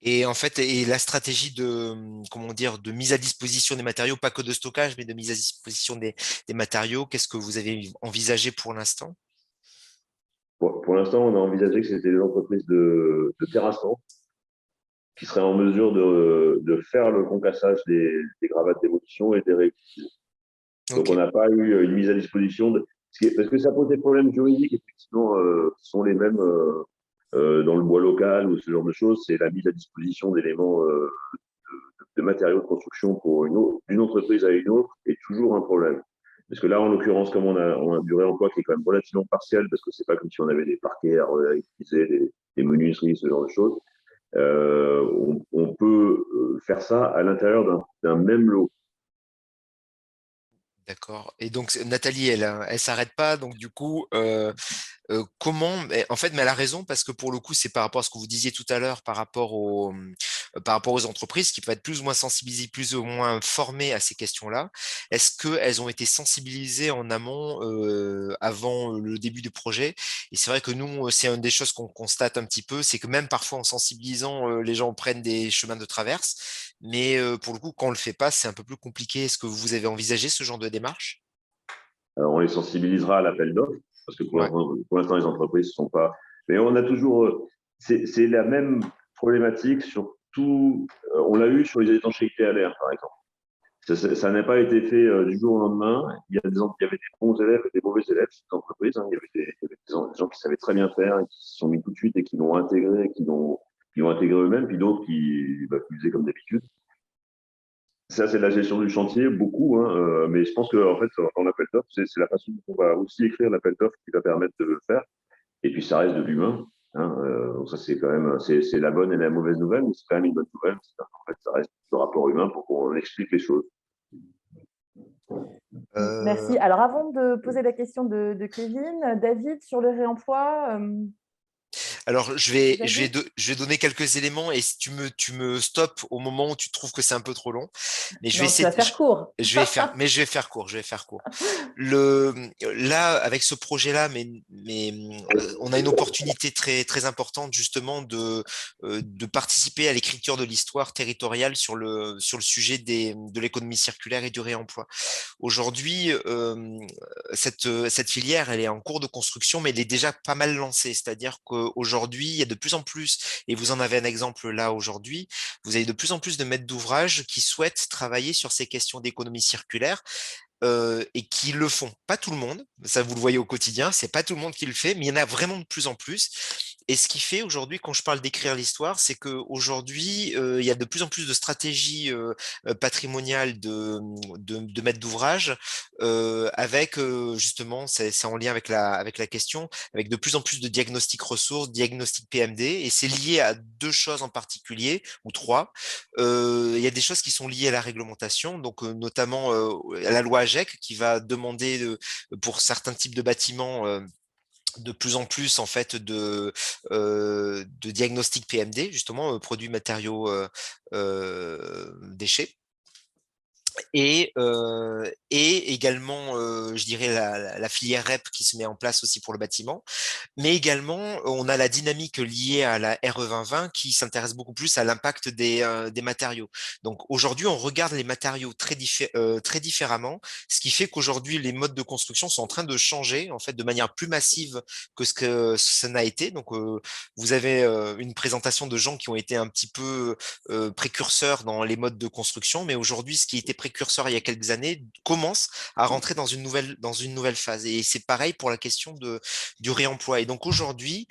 Et en fait, et la stratégie de, comment dire, de mise à disposition des matériaux, pas que de stockage, mais de mise à disposition des matériaux, qu'est-ce que vous avez envisagé pour l'instant? Pour l'instant, on a envisagé que c'était les entreprises de terrassement qui seraient en mesure de faire le concassage des gravates d'évolution et des réutiliser. Donc, Ok. on n'a pas eu une mise à disposition parce que ça pose des problèmes juridiques, effectivement, qui sont les mêmes dans le bois local ou ce genre de choses. C'est la mise à disposition d'éléments de matériaux de construction pour d'une entreprise à une autre est toujours un problème. Parce que là, en l'occurrence, comme on a du réemploi qui est quand même relativement partiel, parce que c'est pas comme si on avait des parquets à réutiliser, des menuiseries, ce genre de choses, on peut faire ça à l'intérieur d'un même lot. D'accord. Et donc, Nathalie, elle s'arrête pas. Donc, du coup, comment, en fait, mais elle a raison parce que pour le coup, c'est par rapport à ce que vous disiez tout à l'heure, par rapport aux entreprises qui peuvent être plus ou moins sensibilisées, plus ou moins formées à ces questions-là. Est-ce qu'elles ont été sensibilisées en amont, avant le début du projet? Et c'est vrai que nous, c'est une des choses qu'on constate un petit peu, c'est que même parfois en sensibilisant, les gens prennent des chemins de traverse, mais pour le coup, quand on le fait pas, c'est un peu plus compliqué. Est-ce que vous avez envisagé ce genre de démarche? Alors, on les sensibilisera à l'appel d'offres, parce que Ouais. pour l'instant, les entreprises ne sont pas. Mais on a toujours. C'est la même problématique sur tout. On l'a eu sur les étanchéités à l'air, par exemple. Ça n'a pas été fait du jour au lendemain. Il y avait des bons élèves et des mauvais élèves dans cette entreprise. Hein. Il y avait des gens qui savaient très bien faire et qui se sont mis tout de suite et qui l'ont intégré, qui l'ont intégré eux-mêmes, puis d'autres qui faisaient comme d'habitude. Ça, c'est de la gestion du chantier, beaucoup, hein, mais je pense que en fait, dans l'appel d'offres, c'est la façon dont on va aussi écrire l'appel d'offres qui va permettre de le faire. Et puis, ça reste de l'humain. Hein, donc ça, c'est quand même, c'est la bonne et la mauvaise nouvelle, mais c'est quand même une bonne nouvelle. En fait, ça reste le rapport humain pour qu'on explique les choses. Merci. Alors, avant de poser la question de Kevin, David, sur le réemploi, Alors, vous avez... je vais donner quelques éléments et si tu me stops au moment où tu trouves que c'est un peu trop long, mais je vais Non, tu essayer, vas faire court. je vais faire, mais je vais faire court, je vais faire court. Là, avec ce projet-là, on a une opportunité très, très importante justement de participer à l'écriture de l'histoire territoriale sur le sujet de l'économie circulaire et du réemploi. Aujourd'hui, cette filière, elle est en cours de construction, mais elle est déjà pas mal lancée. C'est-à-dire qu'aujourd'hui, il y a de plus en plus, et vous en avez un exemple là aujourd'hui, vous avez de plus en plus de maîtres d'ouvrage qui souhaitent travailler sur ces questions d'économie circulaire et qui le font. Pas tout le monde, ça vous le voyez au quotidien, c'est pas tout le monde qui le fait, mais il y en a vraiment de plus en plus. Et ce qui fait aujourd'hui, quand je parle d'écrire l'histoire, c'est qu'aujourd'hui, il y a de plus en plus de stratégies patrimoniales de maîtres d'ouvrage avec justement, c'est en lien avec la question, avec de plus en plus de diagnostics ressources, diagnostics PMD, et c'est lié à deux choses en particulier, ou trois. Il y a des choses qui sont liées à la réglementation, donc notamment à la loi AGEC qui va demander pour certains types de bâtiments de plus en plus en fait de diagnostic PMD, justement produits matériaux déchets. Et également, je dirais, la filière REP qui se met en place aussi pour le bâtiment. Mais également, on a la dynamique liée à la RE 2020 qui s'intéresse beaucoup plus à l'impact des matériaux. Donc aujourd'hui, on regarde les matériaux très différemment, ce qui fait qu'aujourd'hui, les modes de construction sont en train de changer en fait de manière plus massive que ce que ça n'a été. Donc vous avez une présentation de gens qui ont été un petit peu précurseurs dans les modes de construction, mais aujourd'hui, ce qui était précurseur il y a quelques années commence à rentrer dans une nouvelle phase. Et c'est pareil pour la question du réemploi. Et donc aujourd'hui,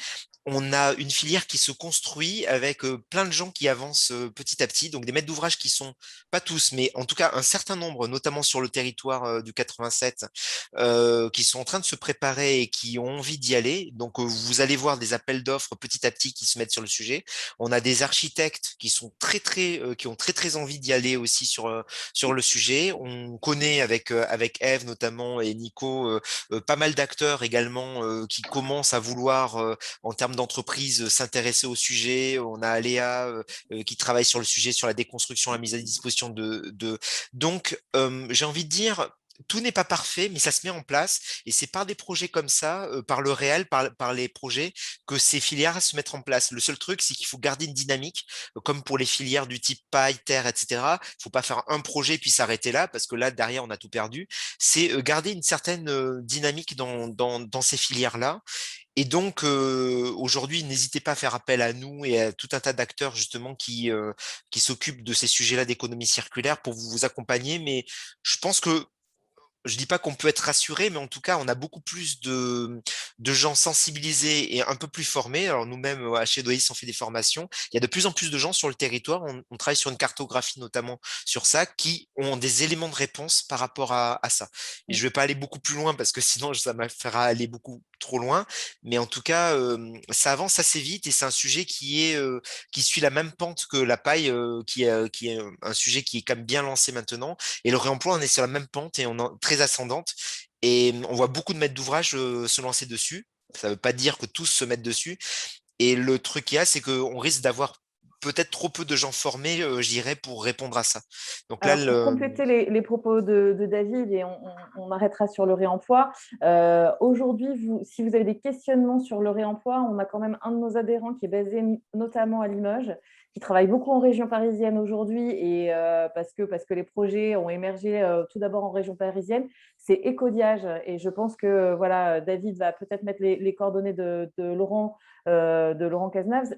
on a une filière qui se construit avec plein de gens qui avancent petit à petit, donc des maîtres d'ouvrage qui sont, pas tous, mais en tout cas un certain nombre, notamment sur le territoire du 87, qui sont en train de se préparer et qui ont envie d'y aller. Donc vous allez voir des appels d'offres petit à petit qui se mettent sur le sujet. On a des architectes qui sont qui ont très très envie d'y aller aussi sur le sujet. On connaît avec Eve notamment et Nico pas mal d'acteurs également qui commencent à vouloir en termes d'entreprise s'intéresser au sujet. On a Aléa qui travaille sur le sujet, sur la déconstruction, la mise à disposition Donc, j'ai envie de dire, tout n'est pas parfait, mais ça se met en place. Et c'est par des projets comme ça, par le réel, par les projets, que ces filières se mettent en place. Le seul truc, c'est qu'il faut garder une dynamique, comme pour les filières du type paille, terre, etc. Il ne faut pas faire un projet puis s'arrêter là, parce que là, derrière, on a tout perdu. C'est garder une certaine dynamique dans ces filières-là. Et donc, aujourd'hui, n'hésitez pas à faire appel à nous et à tout un tas d'acteurs justement qui s'occupent de ces sujets-là d'économie circulaire pour vous accompagner. Mais je pense que je dis pas qu'on peut être rassuré, mais en tout cas, on a beaucoup plus de gens sensibilisés et un peu plus formés. Alors nous-mêmes, chez Dois, on fait des formations. Il y a de plus en plus de gens sur le territoire. On travaille sur une cartographie notamment sur ça, qui ont des éléments de réponse par rapport à ça. Et je vais pas aller beaucoup plus loin parce que sinon, ça me fera aller beaucoup trop loin. Mais en tout cas, ça avance assez vite et c'est un sujet qui suit la même pente que la paille, qui est un sujet qui est quand même bien lancé maintenant. Et le réemploi, on est sur la même pente et très ascendante. Et on voit beaucoup de maîtres d'ouvrage se lancer dessus. Ça ne veut pas dire que tous se mettent dessus. Et le truc qu'il y a, c'est qu'on risque d'avoir peut-être trop peu de gens formés, je dirais, pour répondre à ça. Donc là, Alors, pour compléter les propos de David, et on arrêtera sur le réemploi, aujourd'hui, si vous avez des questionnements sur le réemploi, on a quand même un de nos adhérents qui est basé notamment à Limoges, qui travaille beaucoup en région parisienne aujourd'hui, et parce que les projets ont émergé tout d'abord en région parisienne, c'est Ecodiage. Et je pense que voilà, David va peut-être mettre les coordonnées de Laurent Cazenave.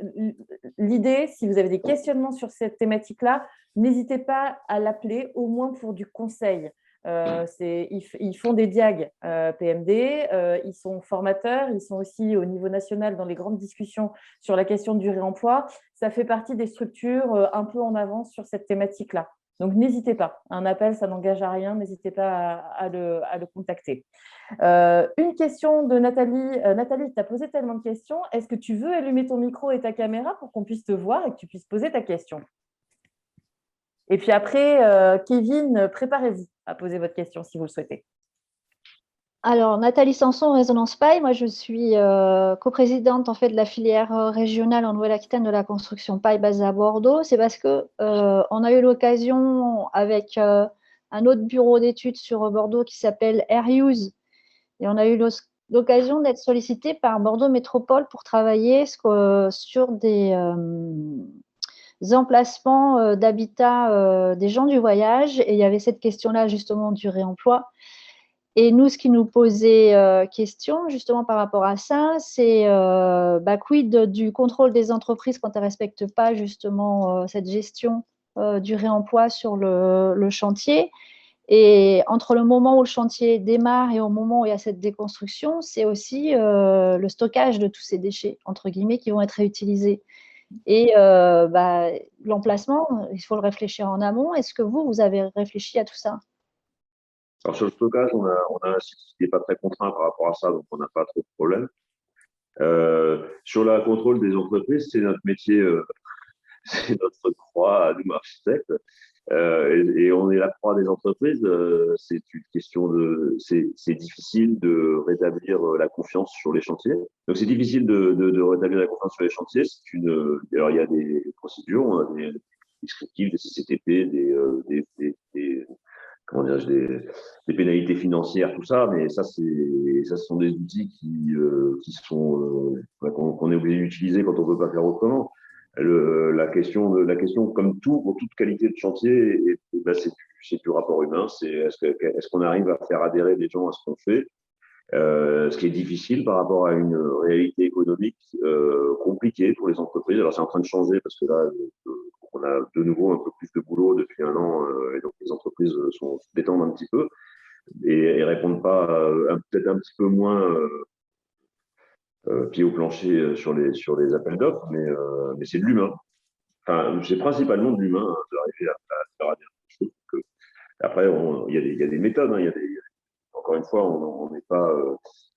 L'idée, si vous avez des questionnements sur cette thématique-là, n'hésitez pas à l'appeler, au moins pour du conseil. Ils font des diags PMD, ils sont formateurs, ils sont aussi au niveau national dans les grandes discussions sur la question du réemploi. Ça fait partie des structures un peu en avance sur cette thématique-là. Donc, n'hésitez pas. Un appel, ça n'engage à rien. N'hésitez pas à le contacter. Une question de Nathalie. Nathalie, tu as posé tellement de questions. Est-ce que tu veux allumer ton micro et ta caméra pour qu'on puisse te voir et que tu puisses poser ta question? Et puis après, Kevin, préparez-vous à poser votre question si vous le souhaitez. Alors, Nathalie Sanson, Résonance Paille. Moi, je suis coprésidente en fait de la filière régionale en Nouvelle-Aquitaine de la construction paille basée à Bordeaux. C'est parce que on a eu l'occasion avec un autre bureau d'études sur Bordeaux qui s'appelle Airuse, et on a eu l'occasion d'être sollicité par Bordeaux Métropole pour travailler sur des emplacements d'habitat des gens du voyage. Et il y avait cette question-là justement du réemploi. Et nous, ce qui nous posait question justement par rapport à ça, c'est quid du contrôle des entreprises quand elles ne respectent pas justement cette gestion du réemploi sur le chantier. Et entre le moment où le chantier démarre et au moment où il y a cette déconstruction, c'est aussi le stockage de tous ces déchets, entre guillemets, qui vont être réutilisés. Et l'emplacement, il faut le réfléchir en amont. Est-ce que vous avez réfléchi à tout ça? Alors sur le stockage, on a un site qui n'est pas très contraint par rapport à ça, donc on n'a pas trop de problème. Sur le contrôle des entreprises, c'est notre métier, c'est notre croix à nous architectes. Et on est la croix des entreprises. C'est une question c'est difficile de rétablir la confiance sur les chantiers. Donc c'est difficile de rétablir la confiance sur les chantiers. Alors il y a des procédures, on a des descriptifs, des CCTP, comment dirais-je, des pénalités financières, tout ça, mais ça, ce sont des outils qui sont qu'on est obligé d'utiliser quand on ne peut pas faire autrement. La question, comme tout, pour toute qualité de chantier, c'est du rapport humain. C'est est-ce qu'on arrive à faire adhérer les gens à ce qu'on fait, ce qui est difficile par rapport à une réalité économique compliquée pour les entreprises. Alors c'est en train de changer parce que là, on a de nouveau un peu plus de boulot depuis un an, et donc les entreprises se détendent un petit peu et répondent pas peut-être un petit peu moins pied au plancher sur les appels d'offres, mais c'est de l'humain. Enfin, c'est principalement de l'humain d'arriver à faire des choses. Après, il y a des méthodes. Hein, encore une fois, on n'est pas,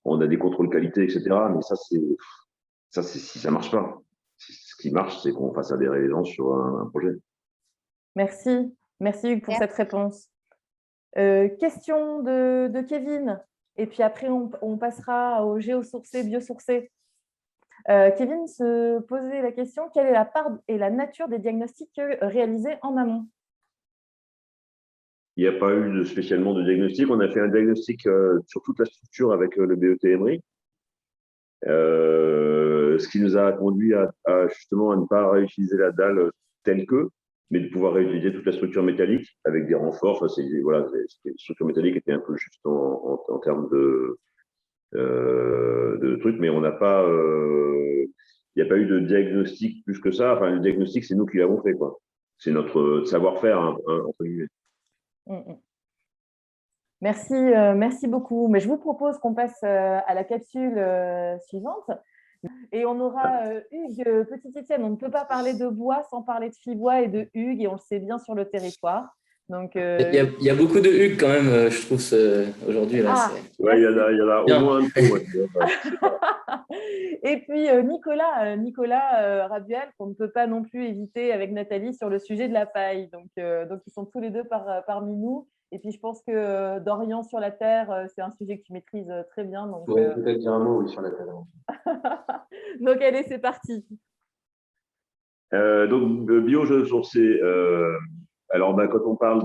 on a des contrôles qualité, etc. Mais ça, si ça marche pas. Ce qui marche, c'est qu'on fasse adhérer les gens sur un projet. Merci Hugues pour cette réponse. Question de Kevin, et puis après on passera au géosourcé, biosourcé. Kevin se posait la question, quelle est la part et la nature des diagnostics réalisés en amont? Il n'y a pas eu spécialement de diagnostic. On a fait un diagnostic sur toute la structure avec le BET Emery. Ce qui nous a conduit justement à ne pas réutiliser la dalle telle que, mais de pouvoir réutiliser toute la structure métallique avec des renforts. Enfin, les structures métalliques étaient un peu juste en termes de trucs, mais on n'a pas, il n'y a pas eu de diagnostic plus que ça. Enfin, le diagnostic, c'est nous qui l'avons fait, quoi. C'est notre savoir-faire, hein, entre guillemets. Merci beaucoup. Mais je vous propose qu'on passe à la capsule suivante. Et on aura Hugues, petit Étienne. On ne peut pas parler de bois sans parler de Fibois et de Hugues, et on le sait bien sur le territoire. Donc, il y a beaucoup de Hugues quand même, je trouve, aujourd'hui. Ouais, il y en a au moins un peu. Ouais. Et puis Nicolas Rabuel, qu'on ne peut pas non plus éviter avec Nathalie sur le sujet de la paille. Donc ils sont tous les deux parmi nous. Et puis je pense que Dorian sur la terre, c'est un sujet que tu maîtrises très bien. Donc, peut-être dire un mot sur la terre. Donc allez, c'est parti. Donc biosourcé. Alors quand on parle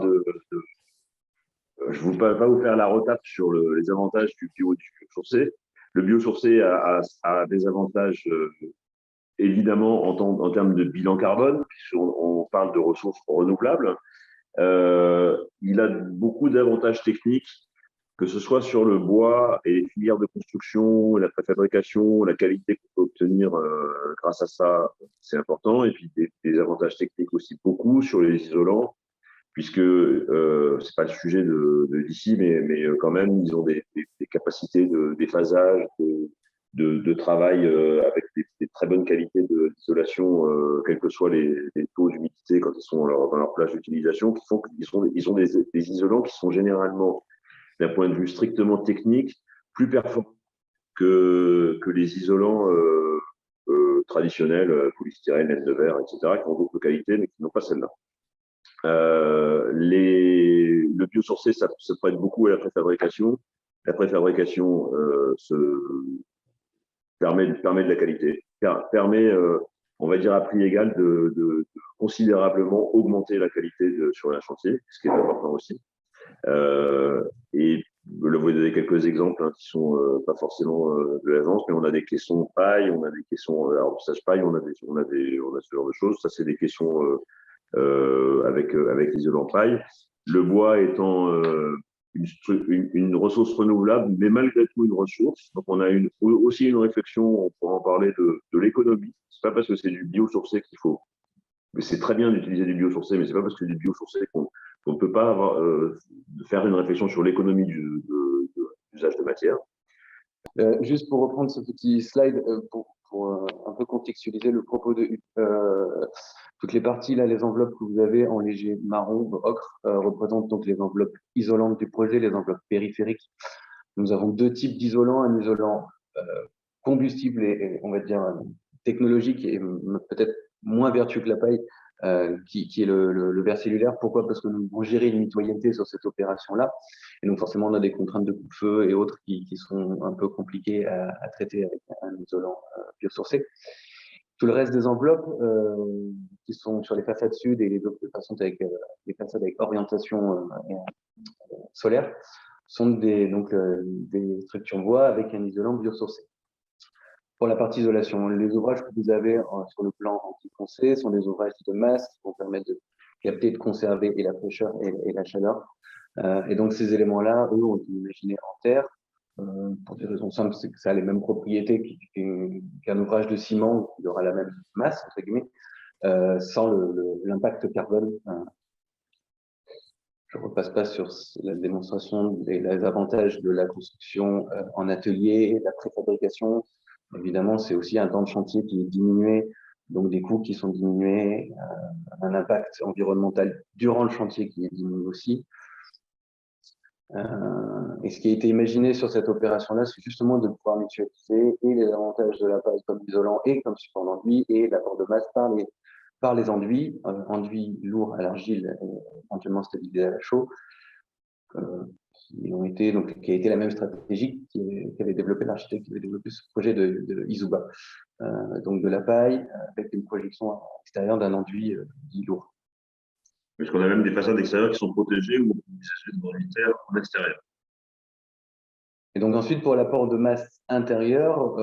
je ne vais pas vous faire la retape sur les avantages du biosourcé. Le biosourcé a des avantages évidemment en termes de bilan carbone, puisqu'on parle de ressources renouvelables. Il a beaucoup d'avantages techniques, que ce soit sur le bois et les filières de construction, la préfabrication, la qualité qu'on peut obtenir grâce à ça, c'est important. Et puis des avantages techniques aussi beaucoup sur les isolants, puisque c'est pas le sujet d'ici, mais quand même, ils ont des capacités de déphasage, de travail avec des très bonnes qualités d'isolation, quels que soient les taux d'humidité quand ils sont dans leur plage d'utilisation, qui font qu'ils ont des isolants qui sont généralement, d'un point de vue strictement technique, plus performants que les isolants traditionnels, polystyrène, laine de verre, etc., qui ont d'autres qualités, mais qui n'ont pas celle-là. Le biosourcé, ça prête beaucoup à la préfabrication. La préfabrication permet de la qualité, permet, on va dire à prix égal, de considérablement augmenter la qualité sur un chantier, ce qui est important aussi. Et je vais vous donner quelques exemples qui sont pas forcément de l'agence, mais on a des caissons paille, on a des caissons remplissage paille, on a ce genre de choses. Ça, c'est des caissons avec l'isolant paille. Le bois étant une ressource renouvelable, mais malgré tout une ressource. Donc, on a aussi une réflexion, on pourra en parler de l'économie. C'est pas parce que c'est du biosourcé qu'il faut. Mais c'est très bien d'utiliser du biosourcé, mais c'est pas parce que c'est du biosourcé qu'on ne peut pas faire une réflexion sur l'économie d'usage de matière. Juste pour reprendre ce petit slide, pour un peu contextualiser le propos de toutes les parties, là, les enveloppes que vous avez en léger marron, ocre, représentent donc les enveloppes isolantes du projet, les enveloppes périphériques. Nous avons deux types d'isolants, un isolant combustible et on va dire technologique et peut-être moins vertueux que la paille, qui est le verre cellulaire. Pourquoi? Parce que nous devons gérer une mitoyenneté sur cette opération-là. Et donc, forcément, on a des contraintes de coupe-feu et autres qui sont un peu compliquées à traiter avec un isolant biosourcé. Tout le reste des enveloppes qui sont sur les façades sud et les autres façades avec orientation solaire sont des structures bois avec un isolant biosourcé. Pour la partie isolation, les ouvrages que vous avez sur le plan anti-foncé sont des ouvrages de masse qui vont permettre de capter et de conserver et la fraîcheur et la chaleur. Et donc ces éléments-là, eux, ont été imaginés en terre pour des raisons simples, c'est que ça a les mêmes propriétés qu'un ouvrage de ciment qui aura la même masse, entre guillemets, sans l'impact carbone. Je ne repasse pas sur la démonstration des avantages de la construction en atelier, la préfabrication. Évidemment, c'est aussi un temps de chantier qui est diminué, donc des coûts qui sont diminués, un impact environnemental durant le chantier qui est diminué aussi. Et ce qui a été imaginé sur cette opération-là, c'est justement de pouvoir mutualiser et les avantages de la paille comme isolant et comme support d'enduit et l'apport de masse par les enduits, enduits lourds à l'argile et éventuellement stabilisés à la chaux, qui a été la même stratégie qu'avait développé l'architecte qui avait développé ce projet de Izuba. Donc de la paille avec une projection à l'extérieur d'un enduit dit lourd. Parce qu'on a même des façades extérieures qui sont protégées ou des de militaires en extérieur. Et donc ensuite, pour l'apport de masse intérieure,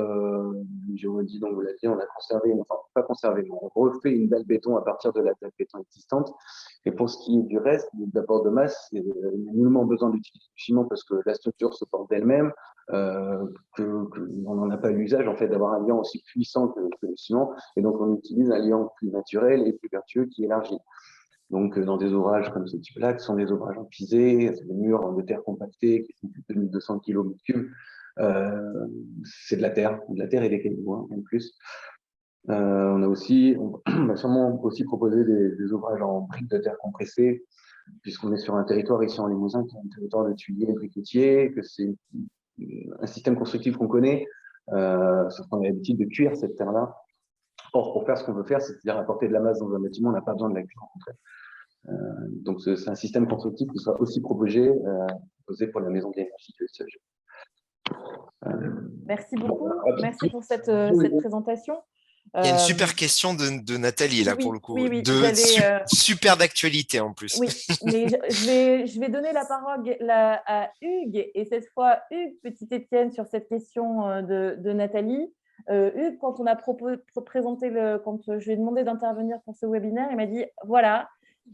je vous dis, donc vous l'avez dit, on a conservé, enfin pas conservé, mais on refait une dalle béton à partir de la dalle béton existante. Et pour ce qui est du reste, l'apport de masse, il n'y a nullement besoin d'utiliser du ciment parce que la structure se porte d'elle-même, qu'on n'en a pas l'usage en fait d'avoir un liant aussi puissant que le ciment. Et donc on utilise un liant plus naturel et plus vertueux qui est l'argile. Donc, dans des ouvrages comme ce type-là, qui sont des ouvrages en pisé, des murs de terre compactée qui font plus de 1200 km3, c'est de la terre et des cailloux, hein, en plus. On va sûrement aussi proposer des ouvrages en briques de terre compressées, puisqu'on est sur un territoire ici en Limousin qui est un territoire de tuiliers et briquetiers, que c'est un système constructif qu'on connaît, sauf qu'on a l'habitude de cuire cette terre-là. Or, pour faire ce qu'on veut faire, c'est-à-dire apporter de la masse dans un bâtiment, on n'a pas besoin de la cuire en contraire. Donc, c'est un système constructif qui sera aussi proposé pour la maison de l'énergie de l'ESSEG. Merci beaucoup. Merci pour cette présentation. Il y a une super question de Nathalie, là, pour le coup. Oui, Super d'actualité, en plus. Oui, mais je vais donner la parole à Hugues. Et cette fois, Hugues, petit Étienne, sur cette question de Nathalie. Hugues, quand on a présenté quand je lui ai demandé d'intervenir pour ce webinaire, il m'a dit, voilà,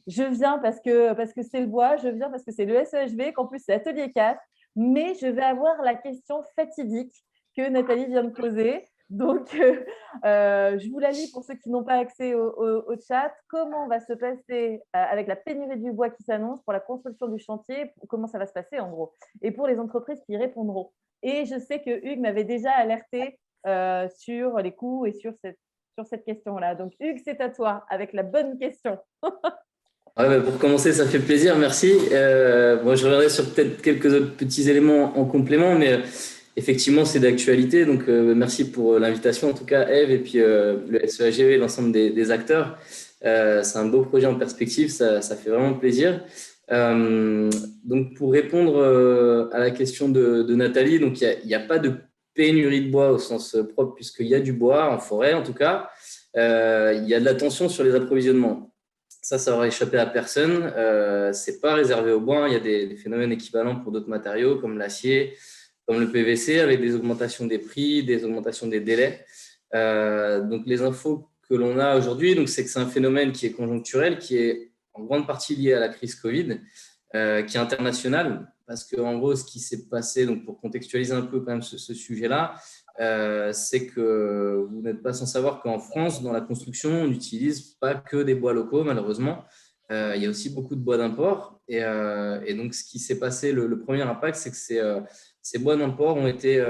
je viens parce que c'est le bois, je viens parce que c'est le SEHV, qu'en plus c'est Atelier 4, mais je vais avoir la question fatidique que Nathalie vient de poser. Donc, je vous la lis pour ceux qui n'ont pas accès au chat. Comment va se passer avec la pénurie du bois qui s'annonce pour la construction du chantier? Comment ça va se passer en gros? Et pour les entreprises qui y répondront. Et je sais que Hugues m'avait déjà alerté sur les coûts et sur cette question-là. Donc, Hugues, c'est à toi avec la bonne question. Ouais, pour commencer, ça fait plaisir, merci. Bon, je reviendrai sur peut-être quelques autres petits éléments en complément, mais effectivement, c'est d'actualité. Donc, merci pour l'invitation, en tout cas, Eve, et puis le SEHV, l'ensemble des acteurs. C'est un beau projet en perspective, ça fait vraiment plaisir. Donc, pour répondre à la question de Nathalie, donc il n'y a pas de pénurie de bois au sens propre, puisqu'il y a du bois en forêt, en tout cas. Il y a de la tension sur les approvisionnements. Ça aura échappé à personne. C'est pas réservé au bois. Il y a des phénomènes équivalents pour d'autres matériaux comme l'acier, comme le PVC, avec des augmentations des prix, des augmentations des délais. Donc, les infos que l'on a aujourd'hui, c'est que c'est un phénomène qui est conjoncturel, qui est en grande partie lié à la crise Covid, qui est international. Parce qu'en gros, ce qui s'est passé, donc pour contextualiser un peu quand même ce sujet-là, c'est que vous n'êtes pas sans savoir qu'en France, dans la construction, on n'utilise pas que des bois locaux, malheureusement. Il y a aussi beaucoup de bois d'import. Et donc, ce qui s'est passé, le premier impact, c'est que ces bois d'import ont été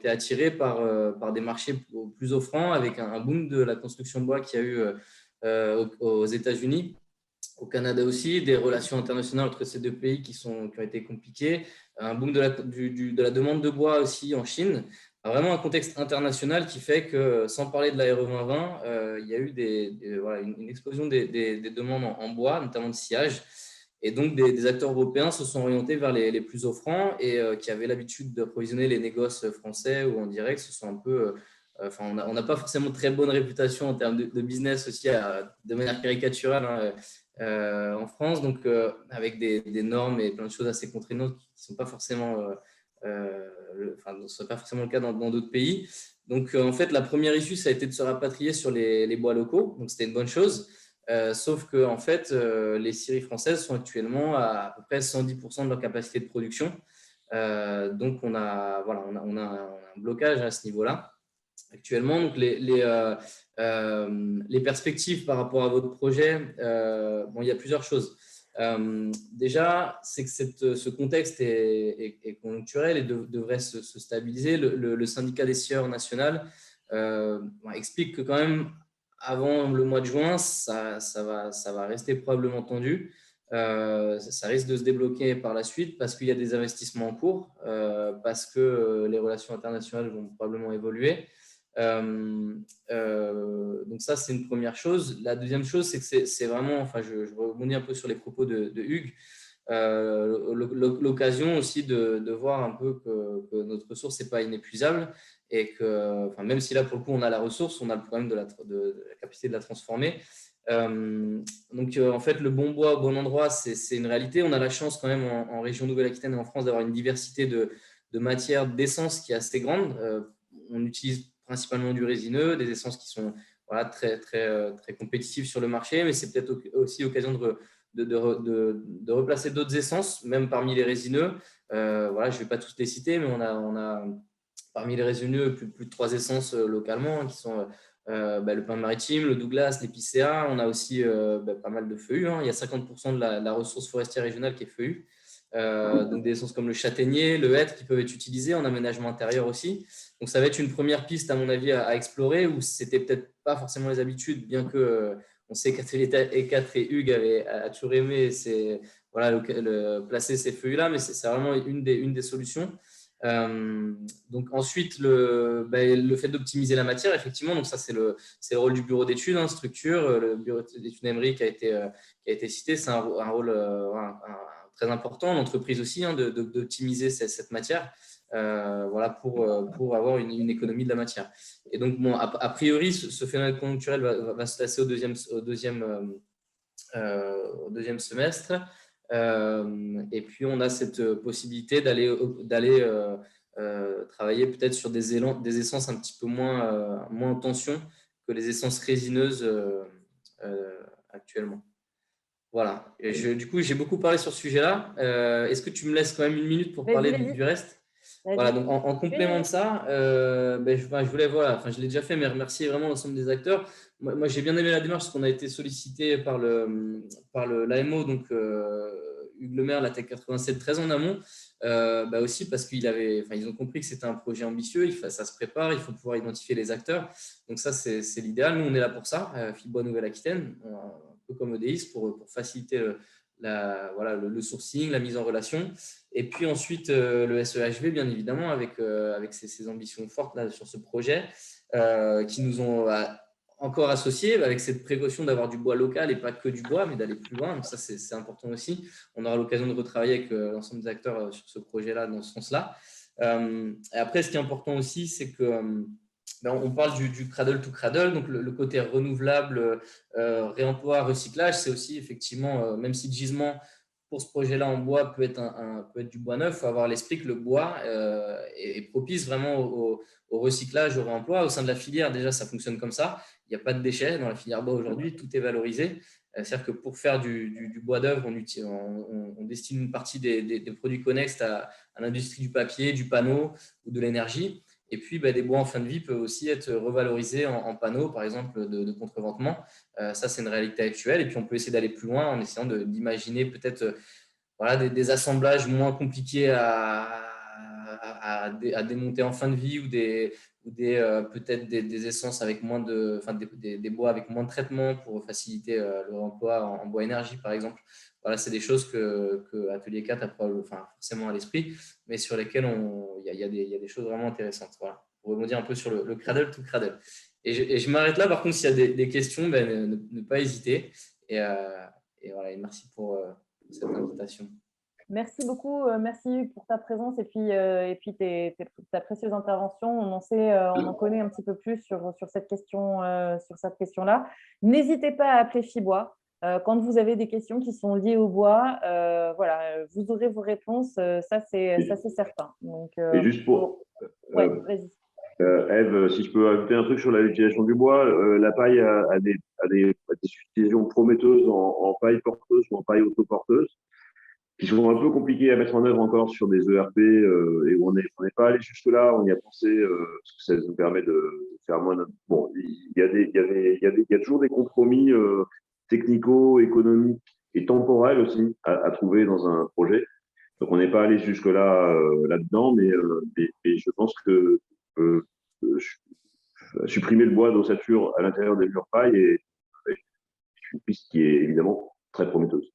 attirés par des marchés plus offrants, avec un boom de la construction de bois qu'il y a eu aux États-Unis, au Canada aussi, des relations internationales entre ces deux pays qui ont été compliquées, un boom de la demande de bois aussi en Chine. Vraiment un contexte international qui fait que, sans parler de la RE 2020, il y a eu une explosion des demandes en bois, notamment de sciage. Et donc, des acteurs européens se sont orientés vers les plus offrants et qui avaient l'habitude d'approvisionner les négoces français ou en direct. Ce sont un peu… on n'a pas forcément très bonne réputation en termes de business aussi, de manière caricaturale en France. Donc, avec des normes et plein de choses assez contraignantes qui ne sont pas forcément… ce ne serait pas forcément le cas dans d'autres pays. Donc, en fait, la première issue, ça a été de se rapatrier sur les bois locaux. Donc, c'était une bonne chose. Sauf que, en fait, les scieries françaises sont actuellement à peu près 110% de leur capacité de production. Donc, on a un blocage à ce niveau-là actuellement. Donc, les perspectives par rapport à votre projet, il y a plusieurs choses. Déjà, c'est que ce contexte est conjoncturel et devrait se stabiliser. Le syndicat des scieurs national explique que quand même, avant le mois de juin, ça va rester probablement tendu. Ça risque de se débloquer par la suite parce qu'il y a des investissements en cours, parce que les relations internationales vont probablement évoluer. Donc ça, c'est une première chose. La deuxième chose, c'est que c'est vraiment, enfin, je rebondis un peu sur les propos de Hugues, l'occasion aussi de voir un peu que notre ressource n'est pas inépuisable et que, enfin, même si là, pour le coup, on a la ressource, on a le problème de la capacité de la transformer. Donc, en fait, le bon bois au bon endroit, c'est une réalité. On a la chance quand même en région Nouvelle-Aquitaine et en France d'avoir une diversité de matières, d'essences qui est assez grande. On utilise principalement du résineux, des essences qui sont voilà, très compétitives sur le marché, mais c'est peut-être aussi l'occasion de replacer d'autres essences, même parmi les résineux. Voilà, je ne vais pas tous les citer, mais on a parmi les résineux plus de 3 essences localement, qui sont le pin maritime, le Douglas, l'épicéa. On a aussi pas mal de feuillus. Il y a 50% de la ressource forestière régionale qui est feuillue. Donc des essences comme le châtaignier, le hêtre qui peuvent être utilisées en aménagement intérieur aussi. Donc ça va être une première piste à mon avis à explorer, où c'était peut-être pas forcément les habitudes, bien que on sait qu'Atelier E4 et Hugues a toujours aimé voilà, placer ces feuilles-là, mais c'est vraiment une des solutions. Donc ensuite, le fait d'optimiser la matière, effectivement, donc ça c'est le rôle du bureau d'études, structure. Le bureau d'études Emery qui a été cité, c'est un rôle très important. L'entreprise aussi, d'optimiser cette matière, voilà, pour avoir une économie de la matière. Et donc, bon, a priori, ce phénomène conjoncturel va se passer au deuxième semestre. Et puis, on a cette possibilité d'aller travailler peut-être sur des essences un petit peu moins en tension que les essences résineuses actuellement. Voilà. Et du coup, j'ai beaucoup parlé sur ce sujet-là. Est-ce que tu me laisses quand même une minute pour parler du reste? Voilà, donc en complément de ça, je voulais, voilà, enfin, je l'ai déjà fait, mais remercier vraiment l'ensemble des acteurs. Moi j'ai bien aimé la démarche parce qu'on a été sollicité par l'AMO, donc Hugues Le Maire, la Tech 87, très en amont, aussi parce ils ont compris que c'était un projet ambitieux, ça se prépare, il faut pouvoir identifier les acteurs. Donc ça, c'est l'idéal. Nous, on est là pour ça, Fitbois Nouvelle-Aquitaine, un peu comme ODIS, pour faciliter le sourcing, la mise en relation. Et puis ensuite, le SEHV, bien évidemment, avec ses ambitions fortes là, sur ce projet, qui nous ont encore associés, avec cette précaution d'avoir du bois local et pas que du bois, mais d'aller plus loin. Donc ça, c'est important aussi. On aura l'occasion de retravailler avec l'ensemble des acteurs sur ce projet-là, dans ce sens-là. Et après, ce qui est important aussi, c'est que on parle du cradle to cradle, donc le côté renouvelable, réemploi, recyclage, c'est aussi effectivement, même si le gisement pour ce projet-là en bois peut être du bois neuf, il faut avoir à l'esprit que le bois est propice vraiment au recyclage, au réemploi. Au sein de la filière, déjà, ça fonctionne comme ça. Il n'y a pas de déchets dans la filière bois aujourd'hui, tout est valorisé. C'est-à-dire que pour faire du bois d'œuvre, on destine une partie des produits connexes à l'industrie du papier, du panneau ou de l'énergie. Et puis, des bois en fin de vie peuvent aussi être revalorisés en panneaux, par exemple, de contreventement. Ça, c'est une réalité actuelle. Et puis, on peut essayer d'aller plus loin en essayant d'imaginer peut-être des assemblages moins compliqués à démonter en fin de vie, ou peut-être des essences avec moins des bois avec moins de traitement pour faciliter le remploi en bois énergie, par exemple. Voilà, c'est des choses que Atelier 4 a forcément à l'esprit, mais sur lesquelles il y a des choses vraiment intéressantes. Voilà, pour rebondir un peu sur le cradle to cradle. Et je m'arrête là. Par contre, s'il y a des questions, ne pas hésiter. Et voilà, et merci pour cette invitation. Merci beaucoup, merci pour ta présence et puis ta précieuse intervention. On en connaît un petit peu plus sur cette question-là. N'hésitez pas à appeler Fibois. Quand vous avez des questions qui sont liées au bois, vous aurez vos réponses, ça c'est certain. Donc, et juste pour… vas-y. Ève, si je peux ajouter un truc sur l'utilisation du bois, la paille a des utilisations prometteuses en paille porteuse ou en paille autoporteuse, qui sont un peu compliquées à mettre en œuvre encore sur des ERP, et on n'est pas allé jusque-là, on y a pensé, parce que ça nous permet de faire moins… Bon, il y a toujours des compromis technico-économiques et temporelle aussi à trouver dans un projet. Donc, on n'est pas allé jusque-là là-dedans, mais je pense que supprimer le bois d'ossature à l'intérieur des murs paille est une piste qui est évidemment très prometteuse.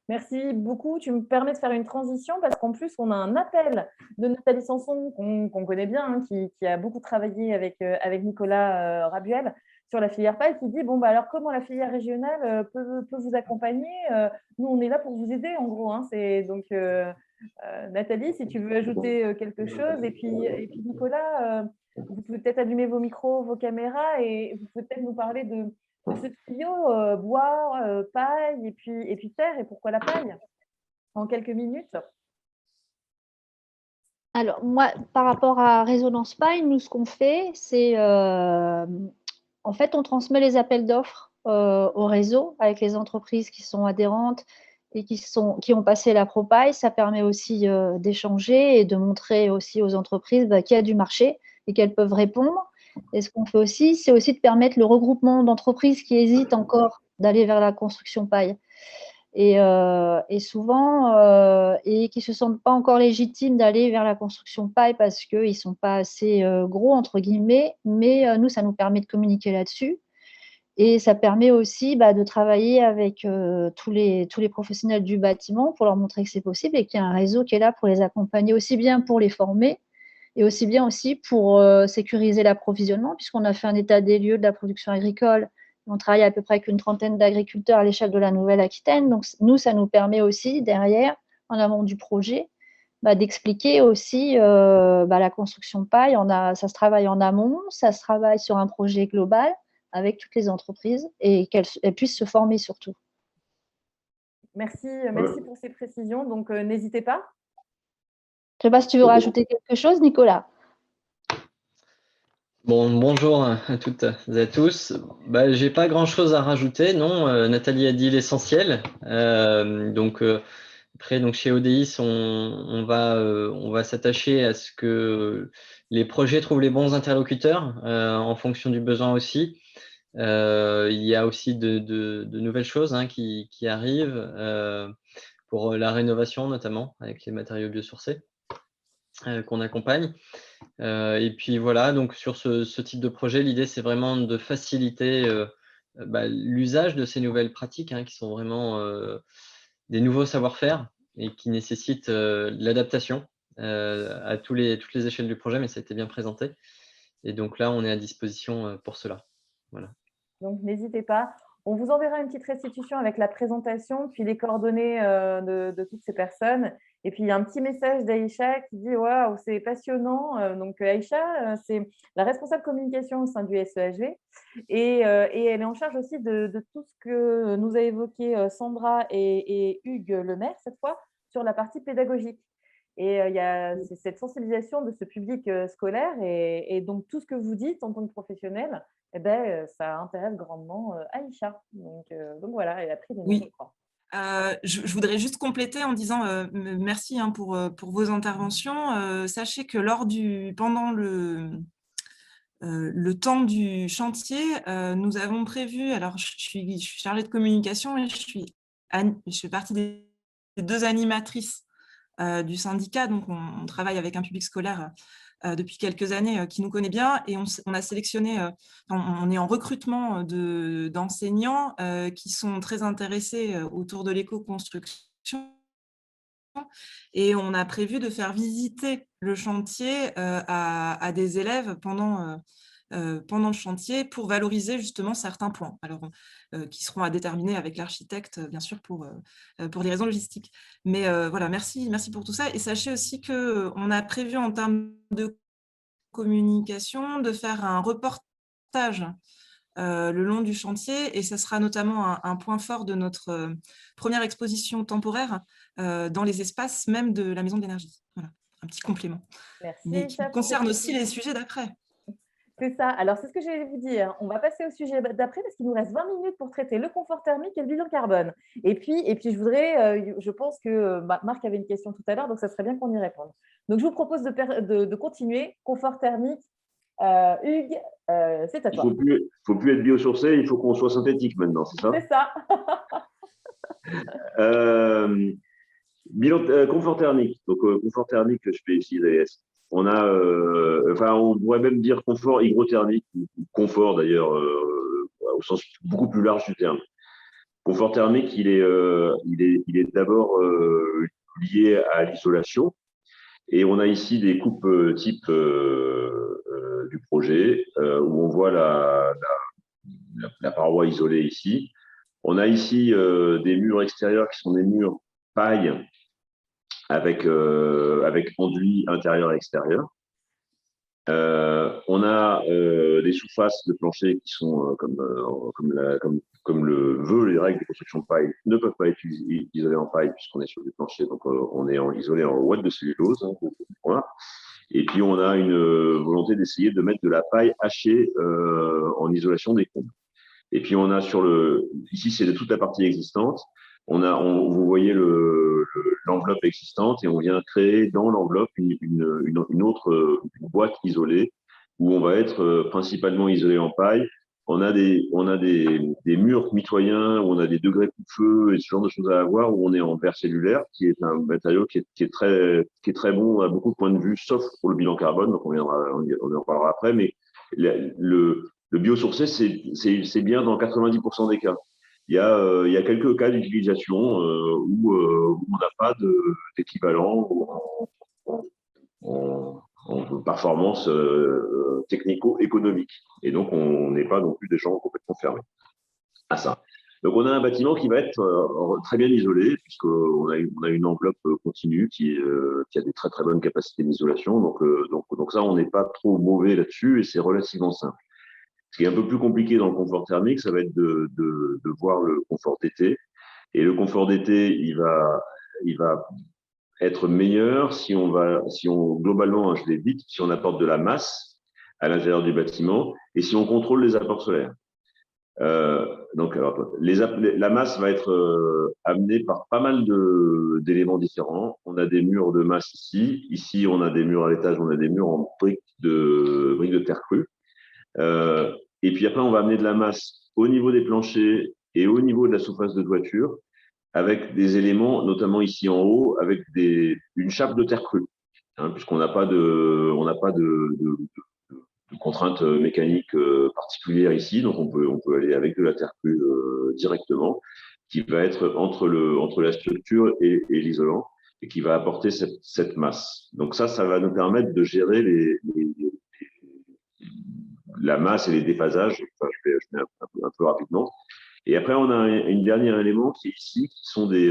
Merci beaucoup. Tu me permets de faire une transition parce qu'en plus, on a un appel de Nathalie Sanson qu'on connaît bien, hein, qui a beaucoup travaillé avec Nicolas Rabuel sur la filière paille, qui dit, bon, bah, alors comment la filière régionale peut vous accompagner? Nous, on est là pour vous aider, en gros. Hein. Donc, Nathalie, si tu veux ajouter quelque chose. Et puis Nicolas, vous pouvez peut-être allumer vos micros, vos caméras et vous pouvez peut-être nous parler de ce trio, bois, paille et puis terre, et pourquoi la paille en quelques minutes? Alors, moi, par rapport à Résonance Paille, nous, ce qu'on fait, c'est en fait, on transmet les appels d'offres au réseau avec les entreprises qui sont adhérentes et qui ont passé la ProPaille. Ça permet aussi d'échanger et de montrer aussi aux entreprises qu'il y a du marché et qu'elles peuvent répondre. Et ce qu'on fait aussi, c'est aussi de permettre le regroupement d'entreprises qui hésitent encore d'aller vers la construction paille. Et souvent, et qui ne se sentent pas encore légitimes d'aller vers la construction paille parce qu'ils ne sont pas assez gros, entre guillemets, mais nous, ça nous permet de communiquer là-dessus. Et ça permet aussi de travailler avec tous les professionnels du bâtiment pour leur montrer que c'est possible et qu'il y a un réseau qui est là pour les accompagner, aussi bien pour les former et aussi bien aussi pour sécuriser l'approvisionnement, puisqu'on a fait un état des lieux de la production agricole. On travaille à peu près avec une trentaine d'agriculteurs à l'échelle de la Nouvelle-Aquitaine. Donc, nous, ça nous permet aussi, derrière, en amont du projet, d'expliquer aussi la construction paille. Ça se travaille en amont, ça se travaille sur un projet global avec toutes les entreprises et qu'elles puissent se former surtout. Merci pour ces précisions. Donc, n'hésitez pas. Je ne sais pas si tu veux rajouter quelque chose, Nicolas. Bon, bonjour à toutes et à tous. Je n'ai pas grand-chose à rajouter, non. Nathalie a dit l'essentiel. Après, chez ODIS, on va s'attacher à ce que les projets trouvent les bons interlocuteurs en fonction du besoin aussi. Il y a aussi de nouvelles choses qui arrivent pour la rénovation, notamment avec les matériaux biosourcés qu'on accompagne. Et puis voilà, donc sur ce type de projet, l'idée, c'est vraiment de faciliter l'usage de ces nouvelles pratiques qui sont vraiment des nouveaux savoir-faire et qui nécessitent l'adaptation à toutes les échelles du projet, mais ça a été bien présenté. Et donc là, on est à disposition pour cela. Voilà. Donc, n'hésitez pas. On vous enverra une petite restitution avec la présentation, puis les coordonnées de toutes ces personnes. Et puis, il y a un petit message d'Aïcha qui dit « Waouh, c'est passionnant ». Donc, Aïcha, c'est la responsable communication au sein du SEHV. Et elle est en charge aussi de tout ce que nous a évoqué Sandra et Hugues Lemaire, cette fois, sur la partie pédagogique. Et il y a cette sensibilisation de ce public scolaire. Et donc, tout ce que vous dites en tant que professionnel, ça intéresse grandement Aïcha. Donc voilà, elle a pris des notes, je crois. Je voudrais juste compléter en disant merci pour vos interventions. Sachez que pendant le temps du chantier, nous avons prévu, alors je suis chargée de communication et je fais partie des 2 animatrices du syndicat, donc on travaille avec un public scolaire depuis quelques années qui nous connaît bien et on a sélectionné, on est en recrutement d'enseignants qui sont très intéressés autour de l'éco-construction et on a prévu de faire visiter le chantier à des élèves pendant le chantier pour valoriser justement certains points, alors qui seront à déterminer avec l'architecte, bien sûr, pour des raisons logistiques. Mais voilà, merci pour tout ça. Et sachez aussi qu'on a prévu en termes de communication de faire un reportage le long du chantier, et ça sera notamment un point fort de notre première exposition temporaire dans les espaces même de la Maison de l'Énergie. Voilà, un petit complément. Merci, mais qui concerne aussi les sujets d'après. C'est ça. Alors, c'est ce que j'allais vous dire. On va passer au sujet d'après parce qu'il nous reste 20 minutes pour traiter le confort thermique et le bilan carbone. Et puis je voudrais, je pense que Marc avait une question tout à l'heure, donc ça serait bien qu'on y réponde. Donc, je vous propose de continuer. Confort thermique. Hugues, c'est à toi. Il ne faut plus être biosourcé, il faut qu'on soit synthétique maintenant, c'est ça? C'est ça. Confort thermique. Donc, confort thermique, je fais ici l'AS. On a, on pourrait même dire confort hygrothermique, ou confort d'ailleurs, au sens beaucoup plus large du terme. Confort thermique, il est d'abord lié à l'isolation. Et on a ici des coupes type du projet, où on voit la paroi isolée ici. On a ici des murs extérieurs qui sont des murs paille avec enduit intérieur et extérieur. On a des sous-faces de plancher qui sont comme le veut les règles de construction de paille, ne peuvent pas être isolées en paille puisqu'on est sur du plancher, donc on est isolé en ouate de cellulose. Voilà. Et puis on a une volonté d'essayer de mettre de la paille hachée en isolation des combles. Et puis on a ici c'est de toute la partie existante. Vous voyez l'enveloppe existante et on vient créer dans l'enveloppe une autre boîte isolée où on va être principalement isolé en paille. On a des murs mitoyens où on a des degrés coupe-feu et ce genre de choses à avoir où on est en verre cellulaire qui est un matériau qui est très bon à beaucoup de points de vue sauf pour le bilan carbone, donc on en parlera après, mais le biosourcé c'est bien dans 90% des cas. Il y a quelques cas d'utilisation où on n'a pas d'équivalent en performance technico-économique. Et donc, on n'est pas non plus des gens complètement fermés à ça. Donc, on a un bâtiment qui va être très bien isolé, puisqu'on a une enveloppe continue qui a des très, très bonnes capacités d'isolation. Donc ça, on n'est pas trop mauvais là-dessus et c'est relativement simple. Ce qui est un peu plus compliqué dans le confort thermique, ça va être de voir le confort d'été. Et le confort d'été, il va être meilleur si globalement, je l'ai dit, si on apporte de la masse à l'intérieur du bâtiment et si on contrôle les apports solaires. La masse va être amenée par pas mal d'éléments différents. On a des murs de masse ici. Ici, on a des murs à l'étage, on a des murs en briques de terre crue. Et puis après, on va amener de la masse au niveau des planchers et au niveau de la surface de toiture, avec des éléments, notamment ici en haut, avec une chape de terre crue, puisqu'on n'a pas de contraintes mécaniques particulières ici, donc on peut aller avec de la terre crue directement, qui va être entre la structure et l'isolant, et qui va apporter cette masse. Donc ça va nous permettre de gérer la masse et les déphasages. Enfin, je vais un peu rapidement. Et après, on a un dernier élément qui est ici, qui sont des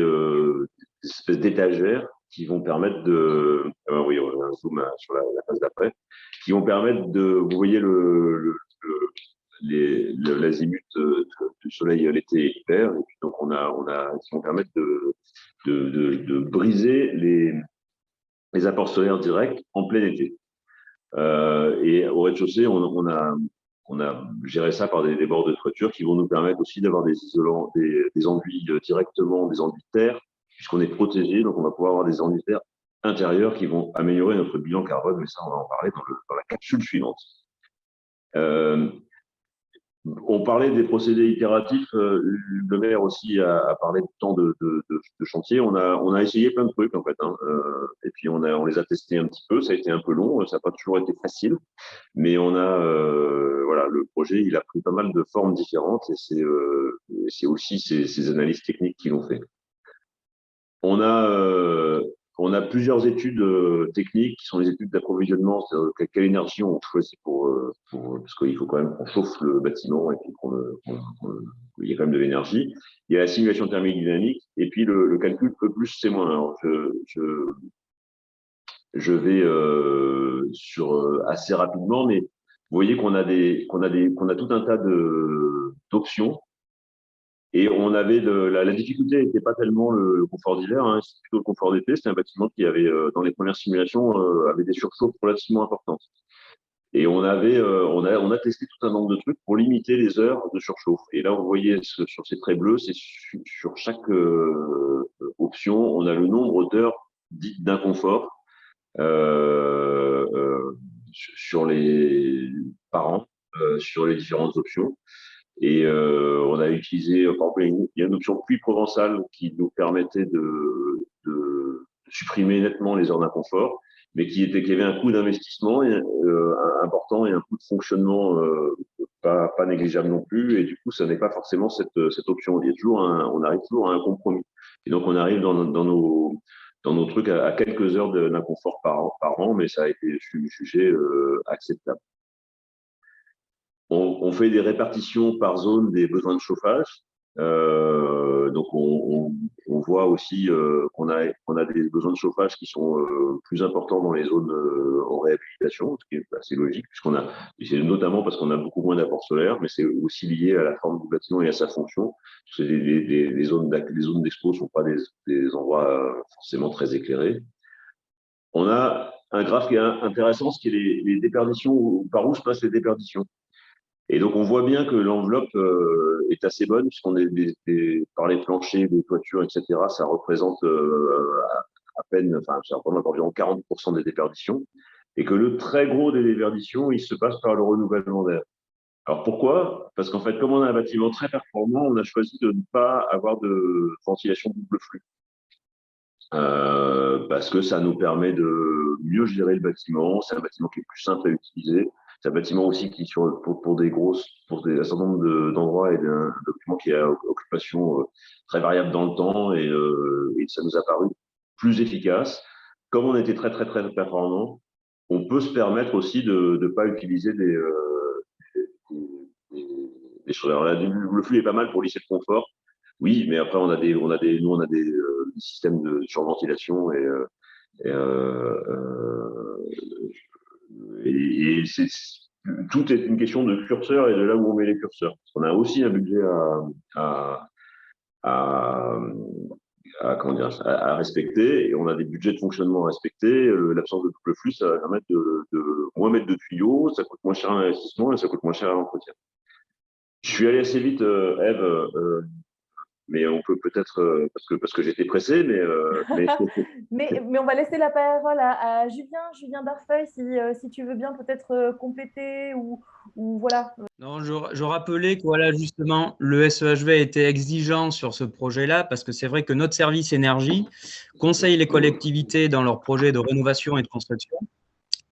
espèces d'étagères qui vont permettre oui, on a un zoom sur la phase d'après, qui vont permettre vous voyez l'azimut du soleil l'été et l'hiver, et puis donc qui vont permettre de briser les apports solaires directs en plein été. Et au rez-de-chaussée, on a géré ça par des bords de toiture qui vont nous permettre aussi d'avoir des isolants, des enduits directement, des enduits de terre, puisqu'on est protégé, donc on va pouvoir avoir des enduits de terre intérieurs qui vont améliorer notre bilan carbone, mais ça, on va en parler dans la capsule suivante. On parlait des procédés itératifs, le maire aussi a parlé de temps de chantier. On a essayé plein de trucs en fait, et puis on les a testés un petit peu. Ça a été un peu long, ça n'a pas toujours été facile, mais voilà, le projet il a pris pas mal de formes différentes et c'est aussi ces analyses techniques qui l'ont fait. On a plusieurs études techniques qui sont les études d'approvisionnement, c'est-à-dire quelle énergie on choisit parce qu'il faut quand même qu'on chauffe le bâtiment et puis qu'il y ait quand même de l'énergie. Il y a la simulation thermique dynamique et puis le calcul E plus C moins. Alors je vais assez rapidement, mais vous voyez qu'on a tout un tas d'options. Et on avait la difficulté n'était pas tellement le confort d'hiver, c'est plutôt le confort d'été. C'était un bâtiment qui avait, dans les premières simulations, avait des surchauffes relativement importantes. Et on a testé tout un nombre de trucs pour limiter les heures de surchauffe. Et là, vous voyez sur ces traits bleus, c'est sur chaque option, on a le nombre d'heures dites d'inconfort par an sur les différentes options. Et on a utilisé, par exemple, il y a une option pluie provençale qui nous permettait de supprimer nettement les heures d'inconfort, mais qui avait un coût d'investissement important et un coût de fonctionnement pas négligeable non plus. Et du coup, ça n'est pas forcément cette option. On arrive toujours à un compromis. Et donc, on arrive dans nos trucs à quelques heures d'inconfort par an, mais ça a été jugé acceptable. On fait des répartitions par zone des besoins de chauffage. Donc, on voit aussi qu'on a des besoins de chauffage qui sont plus importants dans les zones en réhabilitation, ce qui est assez logique, c'est notamment parce qu'on a beaucoup moins d'apports solaires, mais c'est aussi lié à la forme du bâtiment et à sa fonction. Parce que les zones d'expo ne sont pas des endroits forcément très éclairés. On a un graphe qui est intéressant, ce qui est les déperditions, par où se passent les déperditions. Et donc, on voit bien que l'enveloppe est assez bonne, puisqu'on est par les planchers, les toitures, etc., ça représente à peine, enfin, ça représente environ 40% des déperditions, et que le très gros des déperditions, il se passe par le renouvellement d'air. Alors, pourquoi? Parce qu'en fait, comme on a un bâtiment très performant, on a choisi de ne pas avoir de ventilation double flux. Parce que ça nous permet de mieux gérer le bâtiment, c'est un bâtiment qui est plus simple à utiliser. C'est un bâtiment aussi qui, pour un certain nombre d'endroits, est un document qui a occupation très variable dans le temps et ça nous a paru plus efficace. Comme on était très, très, très performant, on peut se permettre aussi de ne pas utiliser des choses. Alors, le flux est pas mal pour lisser le confort. Oui, mais après, on a des systèmes de surventilation et tout est une question de curseur et de là où on met les curseurs. On a aussi un budget à respecter et on a des budgets de fonctionnement à respecter. L'absence de double flux, ça va permettre de moins mettre de tuyaux, ça coûte moins cher à l'investissement et ça coûte moins cher à l'entretien. Je suis allé assez vite, Ève, mais on peut peut-être, parce que j'étais pressé, mais on va laisser la parole à Julien Darfeuille, si tu veux bien peut-être compléter ou voilà. Non, je rappelais que voilà, justement, le SEHV était exigeant sur ce projet-là parce que c'est vrai que notre service énergie conseille les collectivités dans leurs projets de rénovation et de construction.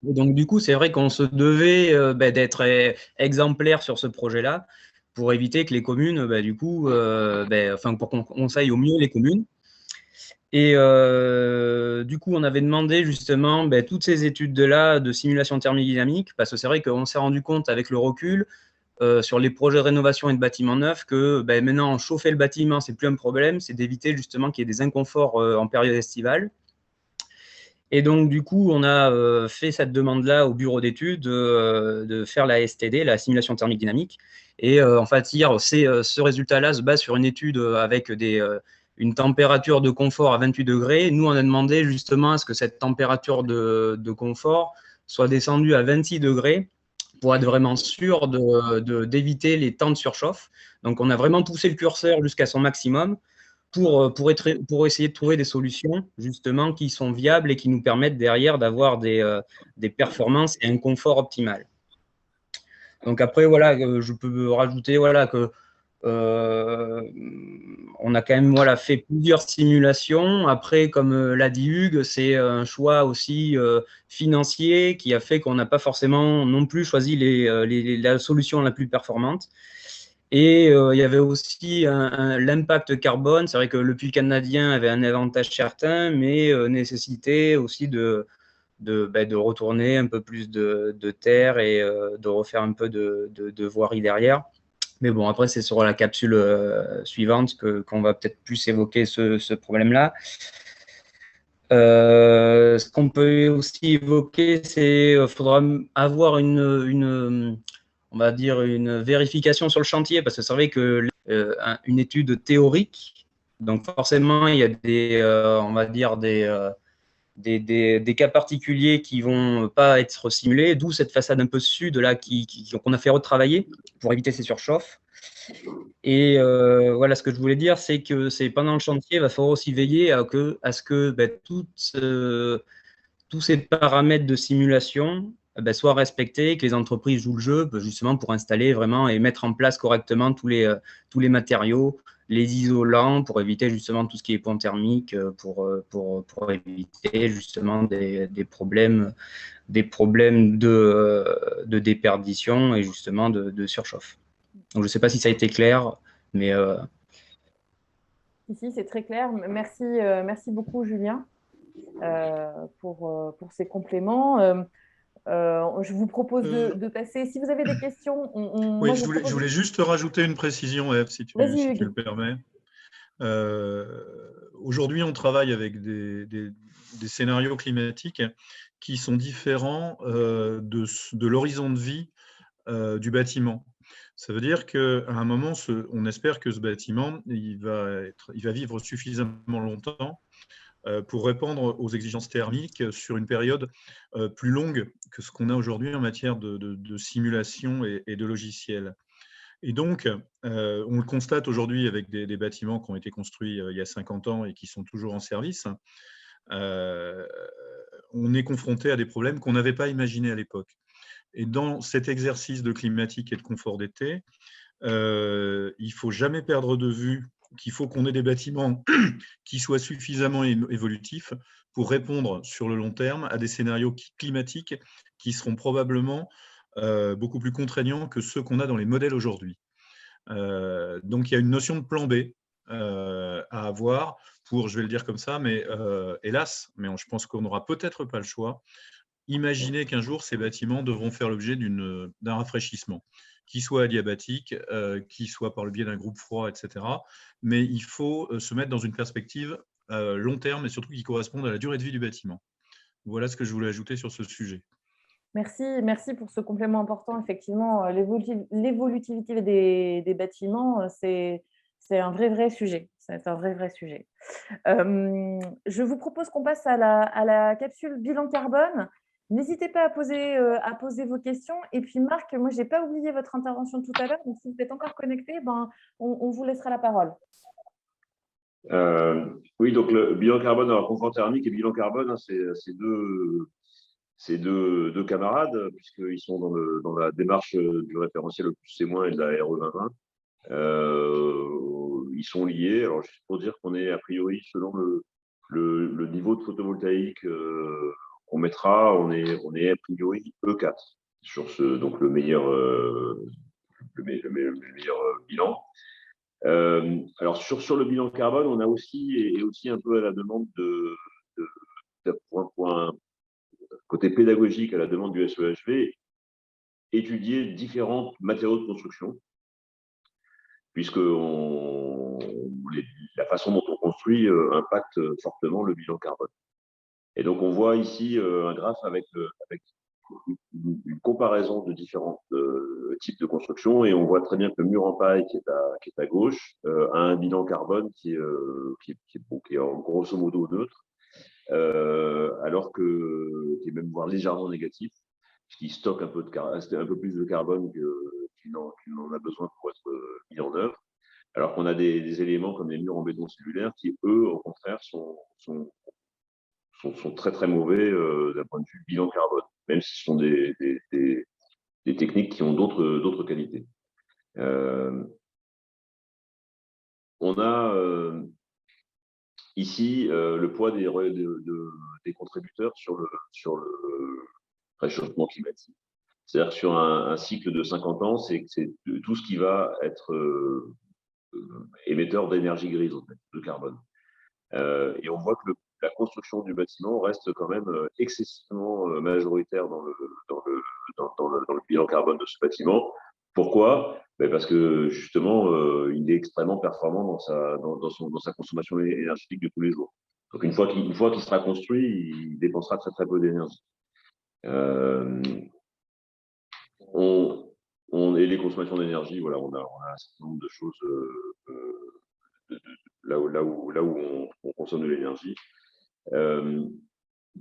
Et donc, du coup, c'est vrai qu'on se devait d'être exemplaire sur ce projet-là pour éviter que les communes, pour qu'on conseille au mieux les communes. Et du coup, on avait demandé justement toutes ces études-là de simulation thermodynamique, parce que c'est vrai qu'on s'est rendu compte avec le recul sur les projets de rénovation et de bâtiments neufs que maintenant, chauffer le bâtiment, c'est plus un problème, c'est d'éviter justement qu'il y ait des inconforts en période estivale. Et donc, du coup, on a fait cette demande-là au bureau d'études de faire la STD, la simulation thermique dynamique. Et en fait, ce résultat-là se base sur une étude avec une température de confort à 28 degrés. Nous, on a demandé justement à ce que cette température de confort soit descendue à 26 degrés pour être vraiment sûr d'éviter les temps de surchauffe. Donc, on a vraiment poussé le curseur jusqu'à son maximum pour essayer de trouver des solutions justement qui sont viables et qui nous permettent derrière d'avoir des performances et un confort optimal. Donc après, voilà, je peux rajouter que on a quand même fait plusieurs simulations. Après, comme l'a dit Hugues, c'est un choix aussi financier qui a fait qu'on n'a pas forcément non plus choisi la solution la plus performante. Et il y avait aussi l'impact carbone. C'est vrai que le puits canadien avait un avantage certain, mais nécessitait aussi de retourner un peu plus de terre et de refaire un peu de voirie derrière. Mais bon, après, c'est sur la capsule suivante qu'on va peut-être plus évoquer ce problème-là. Ce qu'on peut aussi évoquer, c'est qu'il faudra avoir on va dire une vérification sur le chantier, parce que c'est vrai que une étude théorique, donc forcément, il y a on va dire des cas particuliers qui vont pas être simulés, d'où cette façade un peu sud là qu'on a fait retravailler pour éviter ces surchauffes. Et voilà, ce que je voulais dire, c'est que pendant le chantier, il va falloir aussi veiller à ce que tous ces paramètres de simulation soit respectée, que les entreprises jouent le jeu justement pour installer vraiment et mettre en place correctement tous les matériaux, les isolants pour éviter justement tout ce qui est pont thermique, pour éviter justement des problèmes de déperdition et justement de surchauffe. Donc, je ne sais pas si ça a été clair, mais… Ici, c'est très clair. Merci, merci beaucoup, Julien, pour ces compléments. Je vous propose de passer. Si vous avez des questions, oui, je voulais juste rajouter une précision, Eve, si tu le permets. Aujourd'hui, on travaille avec des scénarios climatiques qui sont différents de l'horizon de vie du bâtiment. Ça veut dire qu'à un moment, on espère que ce bâtiment il va vivre suffisamment longtemps pour répondre aux exigences thermiques sur une période plus longue que ce qu'on a aujourd'hui en matière de simulation et de logiciels. Et donc, on le constate aujourd'hui avec des bâtiments qui ont été construits il y a 50 ans et qui sont toujours en service. On est confronté à des problèmes qu'on n'avait pas imaginés à l'époque. Et dans cet exercice de climatique et de confort d'été, il ne faut jamais perdre de vue qu'il faut qu'on ait des bâtiments qui soient suffisamment évolutifs pour répondre sur le long terme à des scénarios climatiques qui seront probablement beaucoup plus contraignants que ceux qu'on a dans les modèles aujourd'hui. Donc, il y a une notion de plan B à avoir pour, je vais le dire comme ça, mais hélas, mais je pense qu'on n'aura peut-être pas le choix. Imaginez qu'un jour, ces bâtiments devront faire l'objet d'un rafraîchissement, qui soit adiabatique, qui soit par le biais d'un groupe froid, etc. Mais il faut se mettre dans une perspective long terme et surtout qui corresponde à la durée de vie du bâtiment. Voilà ce que je voulais ajouter sur ce sujet. Merci pour ce complément important. Effectivement, l'évolutivité des bâtiments, c'est un vrai sujet. C'est un vrai sujet. Je vous propose qu'on passe à la capsule bilan carbone. N'hésitez pas à poser vos questions. Et puis Marc, moi, je n'ai pas oublié votre intervention tout à l'heure. Donc, si vous êtes encore connecté, on vous laissera la parole. Oui, donc le bilan carbone, alors confort thermique et bilan carbone, c'est deux camarades, puisqu'ils sont dans la démarche du référentiel EC- et de la RE 2020. Ils sont liés. Alors, juste pour dire qu'on est a priori, selon le niveau de photovoltaïque qu'on mettra, on est a priori E4 sur donc le meilleur bilan. Alors, sur le bilan carbone, on a aussi un peu à la demande pour un côté pédagogique, à la demande du SEHV, étudier différents matériaux de construction, puisque la façon dont on construit impacte fortement le bilan carbone. Et donc, on voit ici un graphe avec une comparaison de différents types de construction, et on voit très bien que le mur en paille qui est à gauche a un bilan carbone qui est en grosso modo neutre, alors qui est même voire légèrement négatif, qui stocke un peu plus de carbone qu'il n'en a besoin pour être mis en œuvre, alors qu'on a des éléments comme les murs en béton cellulaire qui, eux, au contraire, sont très très mauvais d'un point de vue bilan carbone, même si ce sont des techniques qui ont d'autres qualités. On a ici le poids des contributeurs sur le réchauffement climatique. C'est-à-dire que sur un cycle de 50 ans, c'est tout ce qui va être émetteur d'énergie grise, en fait, de carbone. Et on voit que la construction du bâtiment reste quand même excessivement majoritaire dans le bilan carbone de ce bâtiment. Pourquoi? Parce que justement, il est extrêmement performant dans sa consommation énergétique de tous les jours. Donc une fois qu'il sera construit, il dépensera très très peu d'énergie. Et les consommations d'énergie, voilà, on a un certain nombre de choses là où on consomme de l'énergie.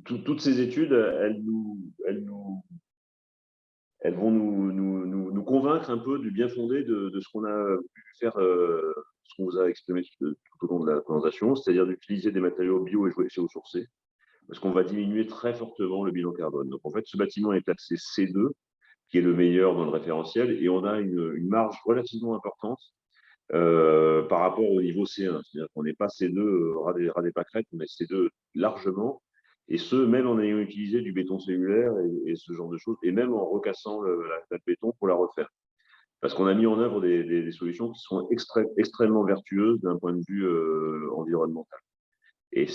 Toutes ces études, elles vont nous convaincre un peu du bien fondé de ce qu'on a pu faire, ce qu'on vous a exprimé tout au long de la présentation, c'est-à-dire d'utiliser des matériaux bio et géosourcés parce qu'on va diminuer très fortement le bilan carbone. Donc, en fait, ce bâtiment est classé C2, qui est le meilleur dans le référentiel, et on a une marge relativement importante par rapport au niveau C1. C'est-à-dire qu'on n'est pas C2 ras des pâquerettes, on est C2 largement, et ce, même en ayant utilisé du béton cellulaire et ce genre de choses, et même en recassant la béton pour la refaire. Parce qu'on a mis en œuvre des solutions qui sont extrêmement vertueuses d'un point de vue environnemental. Et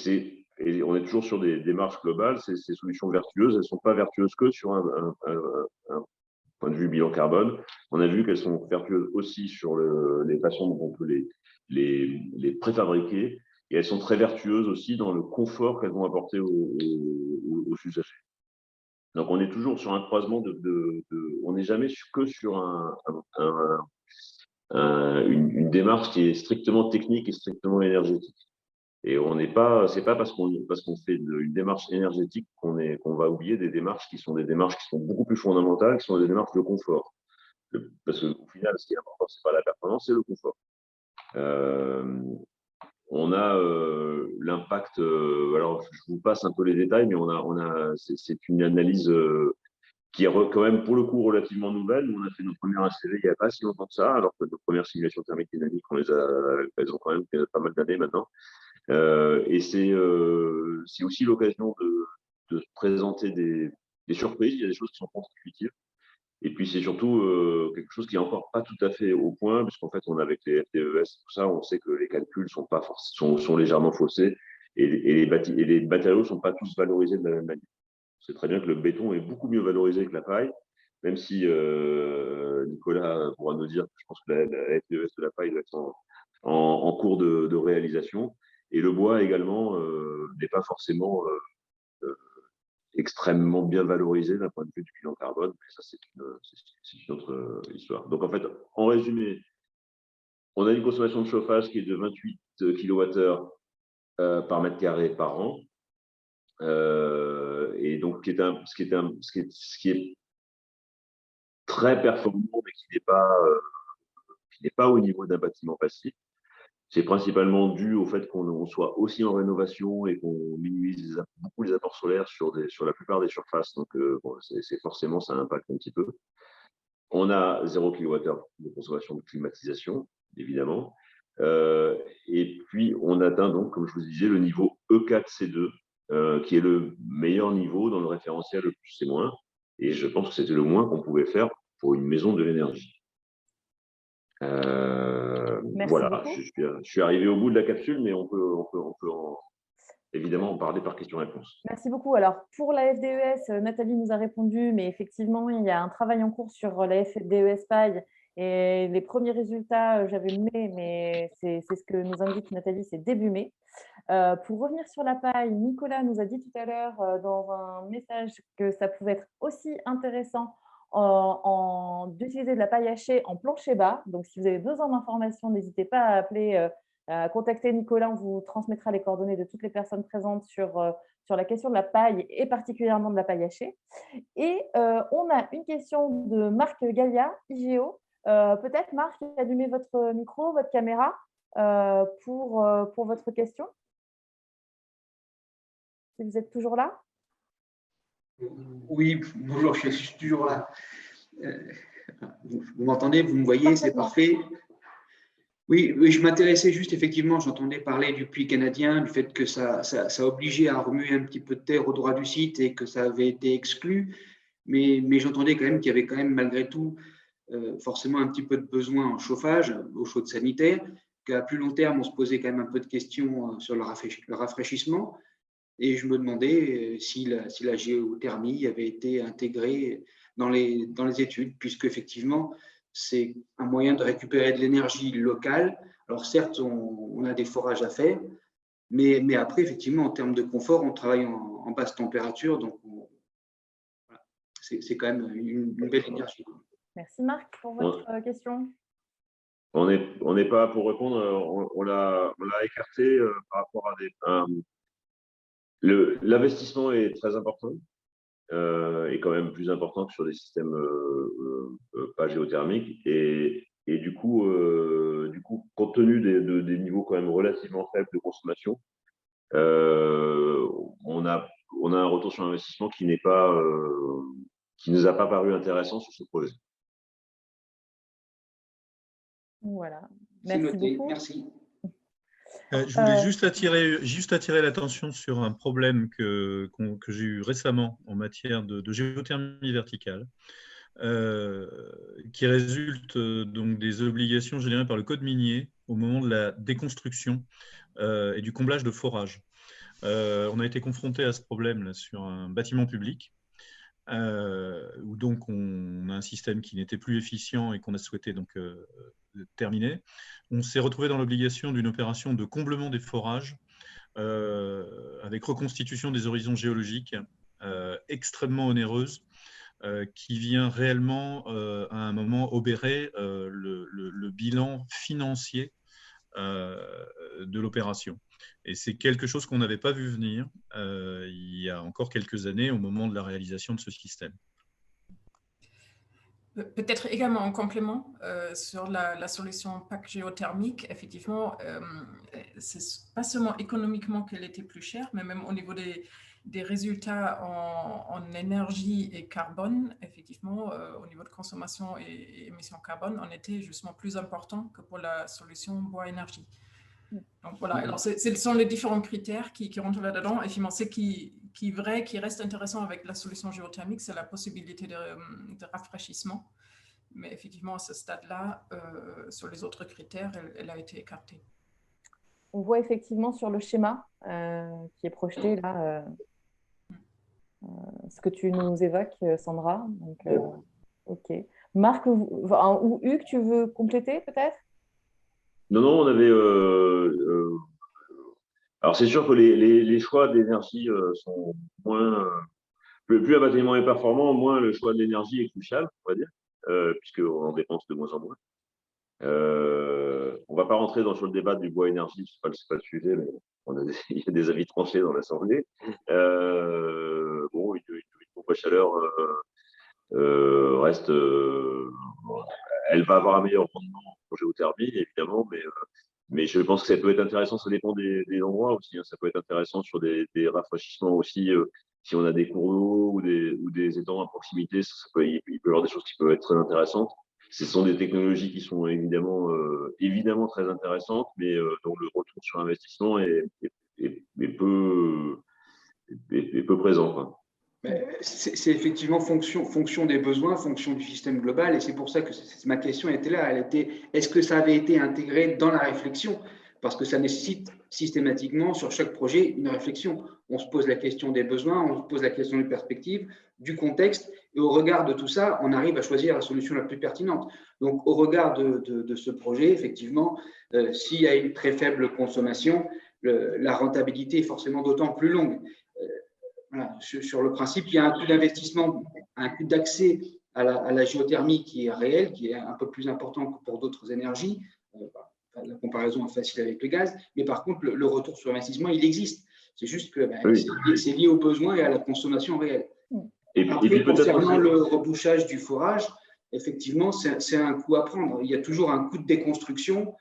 on est toujours sur des démarches globales. Ces solutions vertueuses, elles ne sont pas vertueuses que sur un point de vue bilan carbone. On a vu qu'elles sont vertueuses aussi sur les façons dont on peut les préfabriquer. Et elles sont très vertueuses aussi dans le confort qu'elles vont apporter aux usagers. Donc, on est toujours sur un croisement on n'est jamais que sur une démarche qui est strictement technique et strictement énergétique. Et c'est pas parce qu'on fait une démarche énergétique qu'on va oublier des démarches qui sont beaucoup plus fondamentales, qui sont des démarches de confort. Parce qu'au final, ce qui est important, c'est pas la performance, c'est le confort. On a l'impact. Alors, je vous passe un peu les détails, mais c'est une analyse qui est quand même, pour le coup, relativement nouvelle. On a fait nos premières HCV il n'y a pas si longtemps que ça, alors que nos premières simulations thermiques dynamiques, elles ont quand même pas mal d'années maintenant. Et c'est aussi l'occasion de présenter des surprises. Il y a des choses qui sont contre-intuitives. Et puis, c'est surtout quelque chose qui n'est encore pas tout à fait au point, puisqu'en fait, avec les FDES, tout ça, on sait que les calculs sont légèrement faussés et les matériaux ne sont pas tous valorisés de la même manière. C'est très bien que le béton est beaucoup mieux valorisé que la paille, même si Nicolas pourra nous dire que je pense que la FDES de la paille doit être en cours de réalisation. Et le bois également n'est pas forcément extrêmement bien valorisé d'un point de vue du bilan carbone, mais ça, c'est une autre histoire. Donc, en fait, en résumé, on a une consommation de chauffage qui est de 28 kWh par mètre carré par an. Et donc, ce qui est très performant, mais qui n'est pas au niveau d'un bâtiment passif. C'est principalement dû au fait qu'on soit aussi en rénovation et qu'on minimise beaucoup les apports solaires sur la plupart des surfaces. Donc, forcément, ça impacte un petit peu. On a 0 kWh de consommation de climatisation, évidemment. Et puis, on atteint donc, comme je vous disais, le niveau E4C2, qui est le meilleur niveau dans le référentiel le plus C-. Et je pense que c'était le moins qu'on pouvait faire pour une maison de l'énergie. Voilà, je suis arrivé au bout de la capsule, mais on peut évidemment en parler par question-réponse. Merci beaucoup. Alors, pour la FDES, Nathalie nous a répondu, mais effectivement, il y a un travail en cours sur la FDES paille. Et les premiers résultats, j'avais mai, mais c'est ce que nous indique Nathalie, c'est début mai. Pour revenir sur la paille, Nicolas nous a dit tout à l'heure dans un message que ça pouvait être aussi intéressant d'utiliser de la paille hachée en plancher bas. Donc, si vous avez besoin d'informations, n'hésitez pas à appeler, à contacter Nicolas. On vous transmettra les coordonnées de toutes les personnes présentes sur la question de la paille et particulièrement de la paille hachée. Et on a une question de Marc Gallia, IGO. Peut-être, Marc, allumez votre micro, votre caméra pour votre question. Si vous êtes toujours là. Oui, bonjour, je suis toujours là. Vous m'entendez, vous me voyez, c'est parfait. Oui, je m'intéressais juste, effectivement, j'entendais parler du puits canadien, du fait que ça obligeait à remuer un petit peu de terre au droit du site et que ça avait été exclu, mais j'entendais quand même qu'il y avait quand même malgré tout forcément un petit peu de besoin en chauffage, eau chaude sanitaire, qu'à plus long terme, on se posait quand même un peu de questions sur le rafraîchissement. Et je me demandais si la géothermie avait été intégrée dans les études, puisque effectivement, c'est un moyen de récupérer de l'énergie locale. Alors certes, on a des forages à faire, mais après, effectivement, en termes de confort, on travaille en basse température, donc voilà, c'est quand même une belle énergie. Merci Marc pour votre question. On n'est pas, pour répondre, on l'a écarté par rapport à l'investissement est très important, et quand même plus important que sur des systèmes pas géothermiques. Et du coup, compte tenu des niveaux quand même relativement faibles de consommation, on a on a un retour sur investissement qui n'est pas, qui nous a pas paru intéressant sur ce projet. Voilà. C'est Merci noté. beaucoup. Merci. Je voulais juste attirer l'attention sur un problème que j'ai eu récemment en matière de géothermie verticale, qui résulte donc des obligations générées par le code minier au moment de la déconstruction et du comblage de forage. On a été confronté à ce problème là, sur un bâtiment public, où donc on a un système qui n'était plus efficient et qu'on a souhaité donc terminer. On s'est retrouvé dans l'obligation d'une opération de comblement des forages avec reconstitution des horizons géologiques extrêmement onéreuse, qui vient réellement à un moment obérer le bilan financier de l'opération. Et c'est quelque chose qu'on n'avait pas vu venir il y a encore quelques années au moment de la réalisation de ce système. Peut-être également en complément sur la solution PAC géothermique, effectivement, c'est pas seulement économiquement qu'elle était plus chère, mais même au niveau des résultats en énergie et carbone, effectivement, au niveau de consommation et émissions carbone, on était justement plus important que pour la solution bois-énergie. Donc voilà, alors ce sont les différents critères qui rentrent là-dedans. Effectivement, ce qui reste intéressant avec la solution géothermique, c'est la possibilité de rafraîchissement. Mais effectivement, à ce stade-là, sur les autres critères, elle a été écartée. On voit effectivement sur le schéma qui est projeté là, ce que tu nous évoques, Sandra. Donc, OK. Marc ou Hugues, tu veux compléter peut-être? Non, on avait. Alors, c'est sûr que les choix d'énergie sont moins. Plus un bâtiment est performant, moins le choix de l'énergie est crucial, on va dire, puisqu'on en dépense de moins en moins. On ne va pas rentrer sur le débat du bois-énergie, ce n'est pas le sujet, mais il y a des avis tranchés dans l'Assemblée. Bon, une pompe à chaleur reste. Elle va avoir un meilleur rendement en géothermie, évidemment, mais je pense que ça peut être intéressant, ça dépend des endroits aussi. Hein, ça peut être intéressant sur des rafraîchissements aussi, si on a des cours d'eau ou des étangs à proximité, il peut y avoir des choses qui peuvent être très intéressantes. Ce sont des technologies qui sont évidemment très intéressantes, mais dont le retour sur investissement est peu présent, quoi. C'est effectivement fonction des besoins, fonction du système global, et c'est pour ça que ma question était là. Elle était, est-ce que ça avait été intégré dans la réflexion? Parce que ça nécessite systématiquement sur chaque projet une réflexion. On se pose la question des besoins, on se pose la question des perspectives, du contexte, et au regard de tout ça, on arrive à choisir la solution la plus pertinente. Donc, au regard de ce projet, effectivement, s'il y a une très faible consommation, la rentabilité est forcément d'autant plus longue. Voilà, sur le principe, il y a un coût d'investissement, un coût d'accès à la géothermie qui est réel, qui est un peu plus important que pour d'autres énergies. La comparaison est facile avec le gaz, mais par contre, le retour sur investissement, il existe. C'est juste que c'est lié aux besoins et à la consommation réelle. Après, concernant le rebouchage du forage, effectivement, c'est un coût à prendre. Il y a toujours un coût de déconstruction.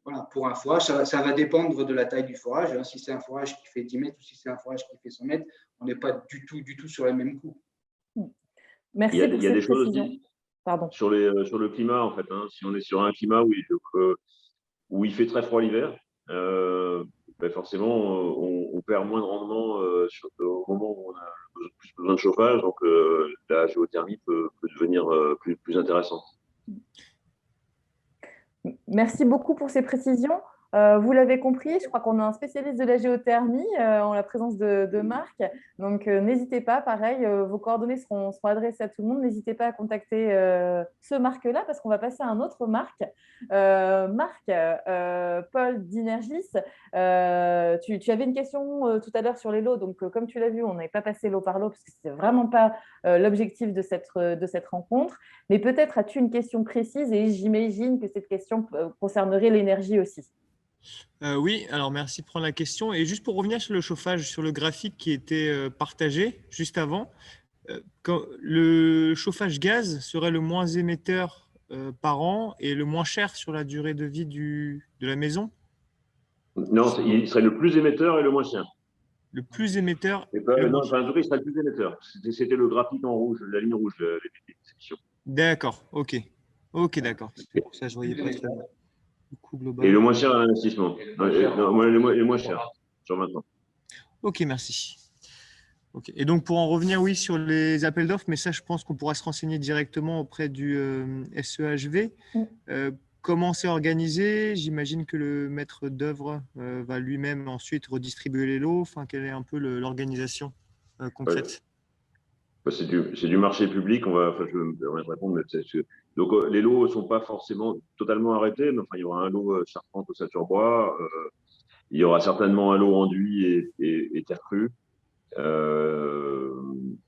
Voilà, pour un forage, ça va dépendre de la taille du forage. Si c'est un forage qui fait 10 mètres ou si c'est un forage qui fait 100 mètres, on n'est pas du tout sur les mêmes coûts. Merci pour cette précision. Pardon. Sur le climat, en fait. Hein, si on est sur un climat où il fait très froid l'hiver, forcément, on perd moins de rendement au moment où on a plus besoin de chauffage. Donc, la géothermie peut devenir plus intéressante. Merci beaucoup pour ces précisions. Vous l'avez compris, je crois qu'on a un spécialiste de la géothermie en la présence de Marc. Donc, n'hésitez pas, pareil, vos coordonnées seront adressées à tout le monde. N'hésitez pas à contacter ce Marc-là parce qu'on va passer à un autre Marc. Marc, Paul d'Inergis, tu avais une question tout à l'heure sur les lots. Donc, comme tu l'as vu, on n'avait pas passé lot par lot parce que ce n'était vraiment pas l'objectif de cette rencontre. Mais peut-être as-tu une question précise et j'imagine que cette question concernerait l'énergie aussi. Oui, alors merci de prendre la question. Et juste pour revenir sur le chauffage, sur le graphique qui était partagé juste avant, le chauffage gaz serait le moins émetteur par an et le moins cher sur la durée de vie de la maison? Non, il serait le plus émetteur et le moins cher. le plus émetteur. Non, enfin, en tout cas, il sera le plus émetteur. C'était le graphique en rouge, la ligne rouge, les sections. D'accord, ok. Ok, d'accord. C'est pour ça que je voyais pas ça. Le coût global. Et le moins cher à l'investissement. Les moins chers, sur maintenant. Ok, merci. Okay. Et donc, pour en revenir, oui, sur les appels d'offres, mais ça, je pense qu'on pourra se renseigner directement auprès du SEHV. Comment c'est organisé? J'imagine que le maître d'œuvre va lui-même ensuite redistribuer les lots. Enfin, quelle est un peu l'organisation concrète? Ouais. C'est du marché public. Je vais te répondre. Donc, les lots ne sont pas forcément totalement arrêtés. Mais enfin, il y aura un lot charpente au Saturbois. Il y aura certainement un lot enduit et terre crue.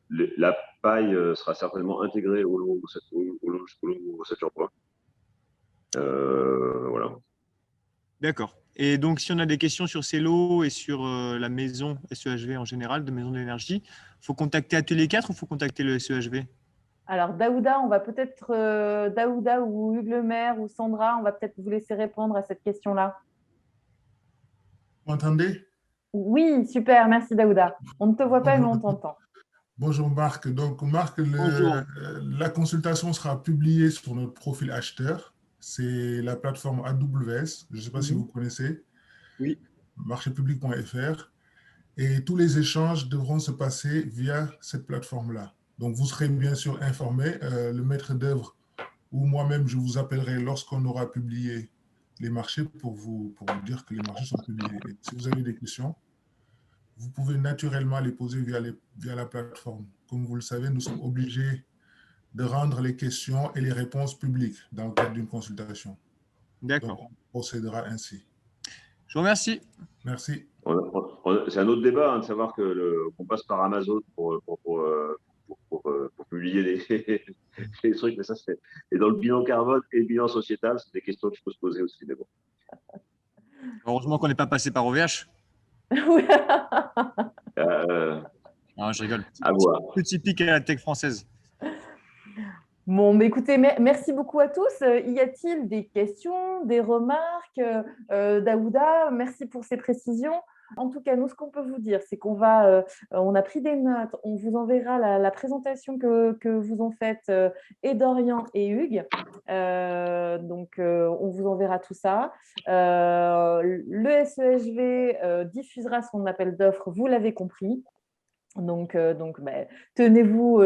La paille sera certainement intégrée au lot Saturbois. Voilà. D'accord. Et donc, si on a des questions sur ces lots et sur la maison SEHV en général, de maison d'énergie, il faut contacter Atelier 4 ou il faut contacter le SEHV? Alors, Daouda, on va peut-être, Daouda ou Hugues Lemaire ou Sandra, on va peut-être vous laisser répondre à cette question-là. Vous m'entendez? Oui, super, merci Daouda. On ne te voit pas, mais on t'entend. Bonjour Marc. Donc Marc, la consultation sera publiée sur notre profil acheteur. C'est la plateforme AWS. Je ne sais pas si vous connaissez. Oui. Marchépublic.fr. Et tous les échanges devront se passer via cette plateforme-là. Donc vous serez bien sûr informé. Le maître d'œuvre ou moi-même, je vous appellerai lorsqu'on aura publié les marchés pour vous dire que les marchés sont publiés. Et si vous avez des questions, vous pouvez naturellement les poser via la plateforme. Comme vous le savez, nous sommes obligés de rendre les questions et les réponses publiques dans le cadre d'une consultation. D'accord. Donc, on procédera ainsi. Je vous remercie. Merci. C'est un autre débat de savoir qu'on passe par Amazon pour publier les trucs. Mais ça, et dans le bilan carbone et le bilan sociétal, c'est des questions qu'il faut se poser aussi. Mais bon. Heureusement qu'on n'est pas passé par OVH. Non, je rigole. À voir. Plus typique à la tech française. Bon, mais écoutez, merci beaucoup à tous. Y a-t-il des questions, des remarques? Daouda, merci pour ces précisions. En tout cas, nous, ce qu'on peut vous dire, c'est qu'on on a pris des notes, on vous enverra la présentation que vous ont faite et Dorian et Hugues. Donc, on vous enverra tout ça. Le SEHV diffusera son appel d'offres, vous l'avez compris. Donc tenez-vous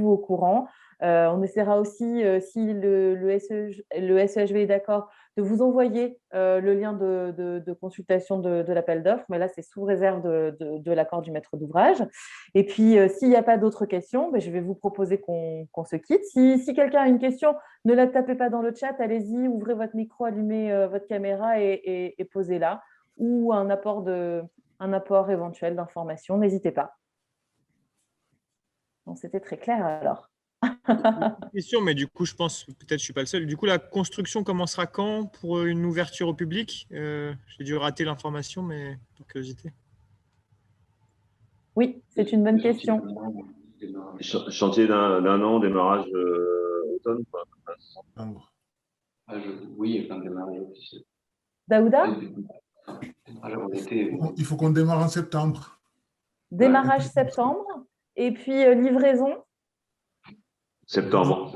au courant. On essaiera aussi, si le SEHV est d'accord, de vous envoyer le lien de consultation de l'appel d'offres, mais là, c'est sous réserve de l'accord du maître d'ouvrage. Et puis, s'il n'y a pas d'autres questions, je vais vous proposer qu'on se quitte. Si quelqu'un a une question, ne la tapez pas dans le chat, allez-y, ouvrez votre micro, allumez votre caméra et posez-la, ou un apport éventuel d'information, n'hésitez pas. Bon, c'était très clair alors. Question, mais du coup, je pense, peut-être je ne suis pas le seul. Du coup, la construction commencera quand pour une ouverture au public? J'ai dû rater l'information, mais par curiosité. Oui, c'est une bonne question. Chantier d'un an, démarrage automne. Oui, un démarrage officiel. Daouda? Il faut qu'on démarre en septembre. Démarrage septembre. Et puis, livraison? Septembre.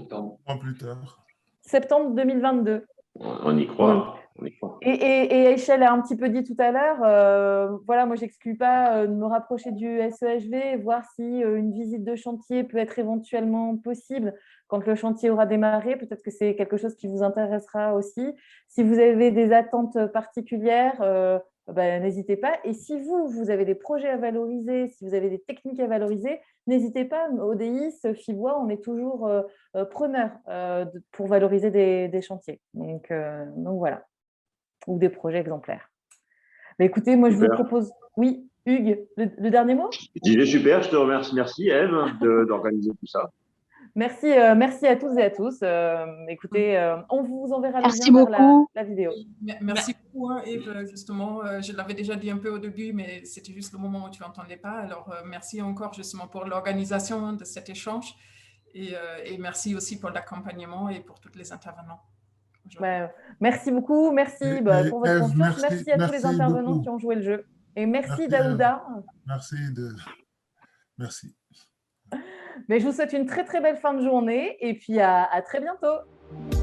Plus tard. Septembre 2022. On y croit. On y croit. Et Echelle a un petit peu dit tout à l'heure, voilà, moi, je n'exclus pas de me rapprocher du SEHV, voir si une visite de chantier peut être éventuellement possible quand le chantier aura démarré. Peut-être que c'est quelque chose qui vous intéressera aussi. Si vous avez des attentes particulières, n'hésitez pas. Et si vous avez des projets à valoriser, si vous avez des techniques à valoriser, n'hésitez pas. ODIS, Fibois, on est toujours preneurs pour valoriser des chantiers. Donc voilà, ou des projets exemplaires. Mais écoutez, moi, je vous propose… Oui, Hugues, le dernier mot? Je disais super, je te remercie. Merci, Ève, d'organiser tout ça. Merci à tous et à tous. Écoutez, on vous enverra le lien vers la vidéo. Merci beaucoup, Ève. Justement, je l'avais déjà dit un peu au début, mais c'était juste le moment où tu n'entendais pas. Alors, merci encore justement pour l'organisation de cet échange et merci aussi pour l'accompagnement et pour tous les intervenants. Merci beaucoup. Merci pour votre confiance. Merci à tous les intervenants qui ont joué le jeu. Et merci Daouda. Merci. Mais je vous souhaite une très très belle fin de journée et puis à très bientôt.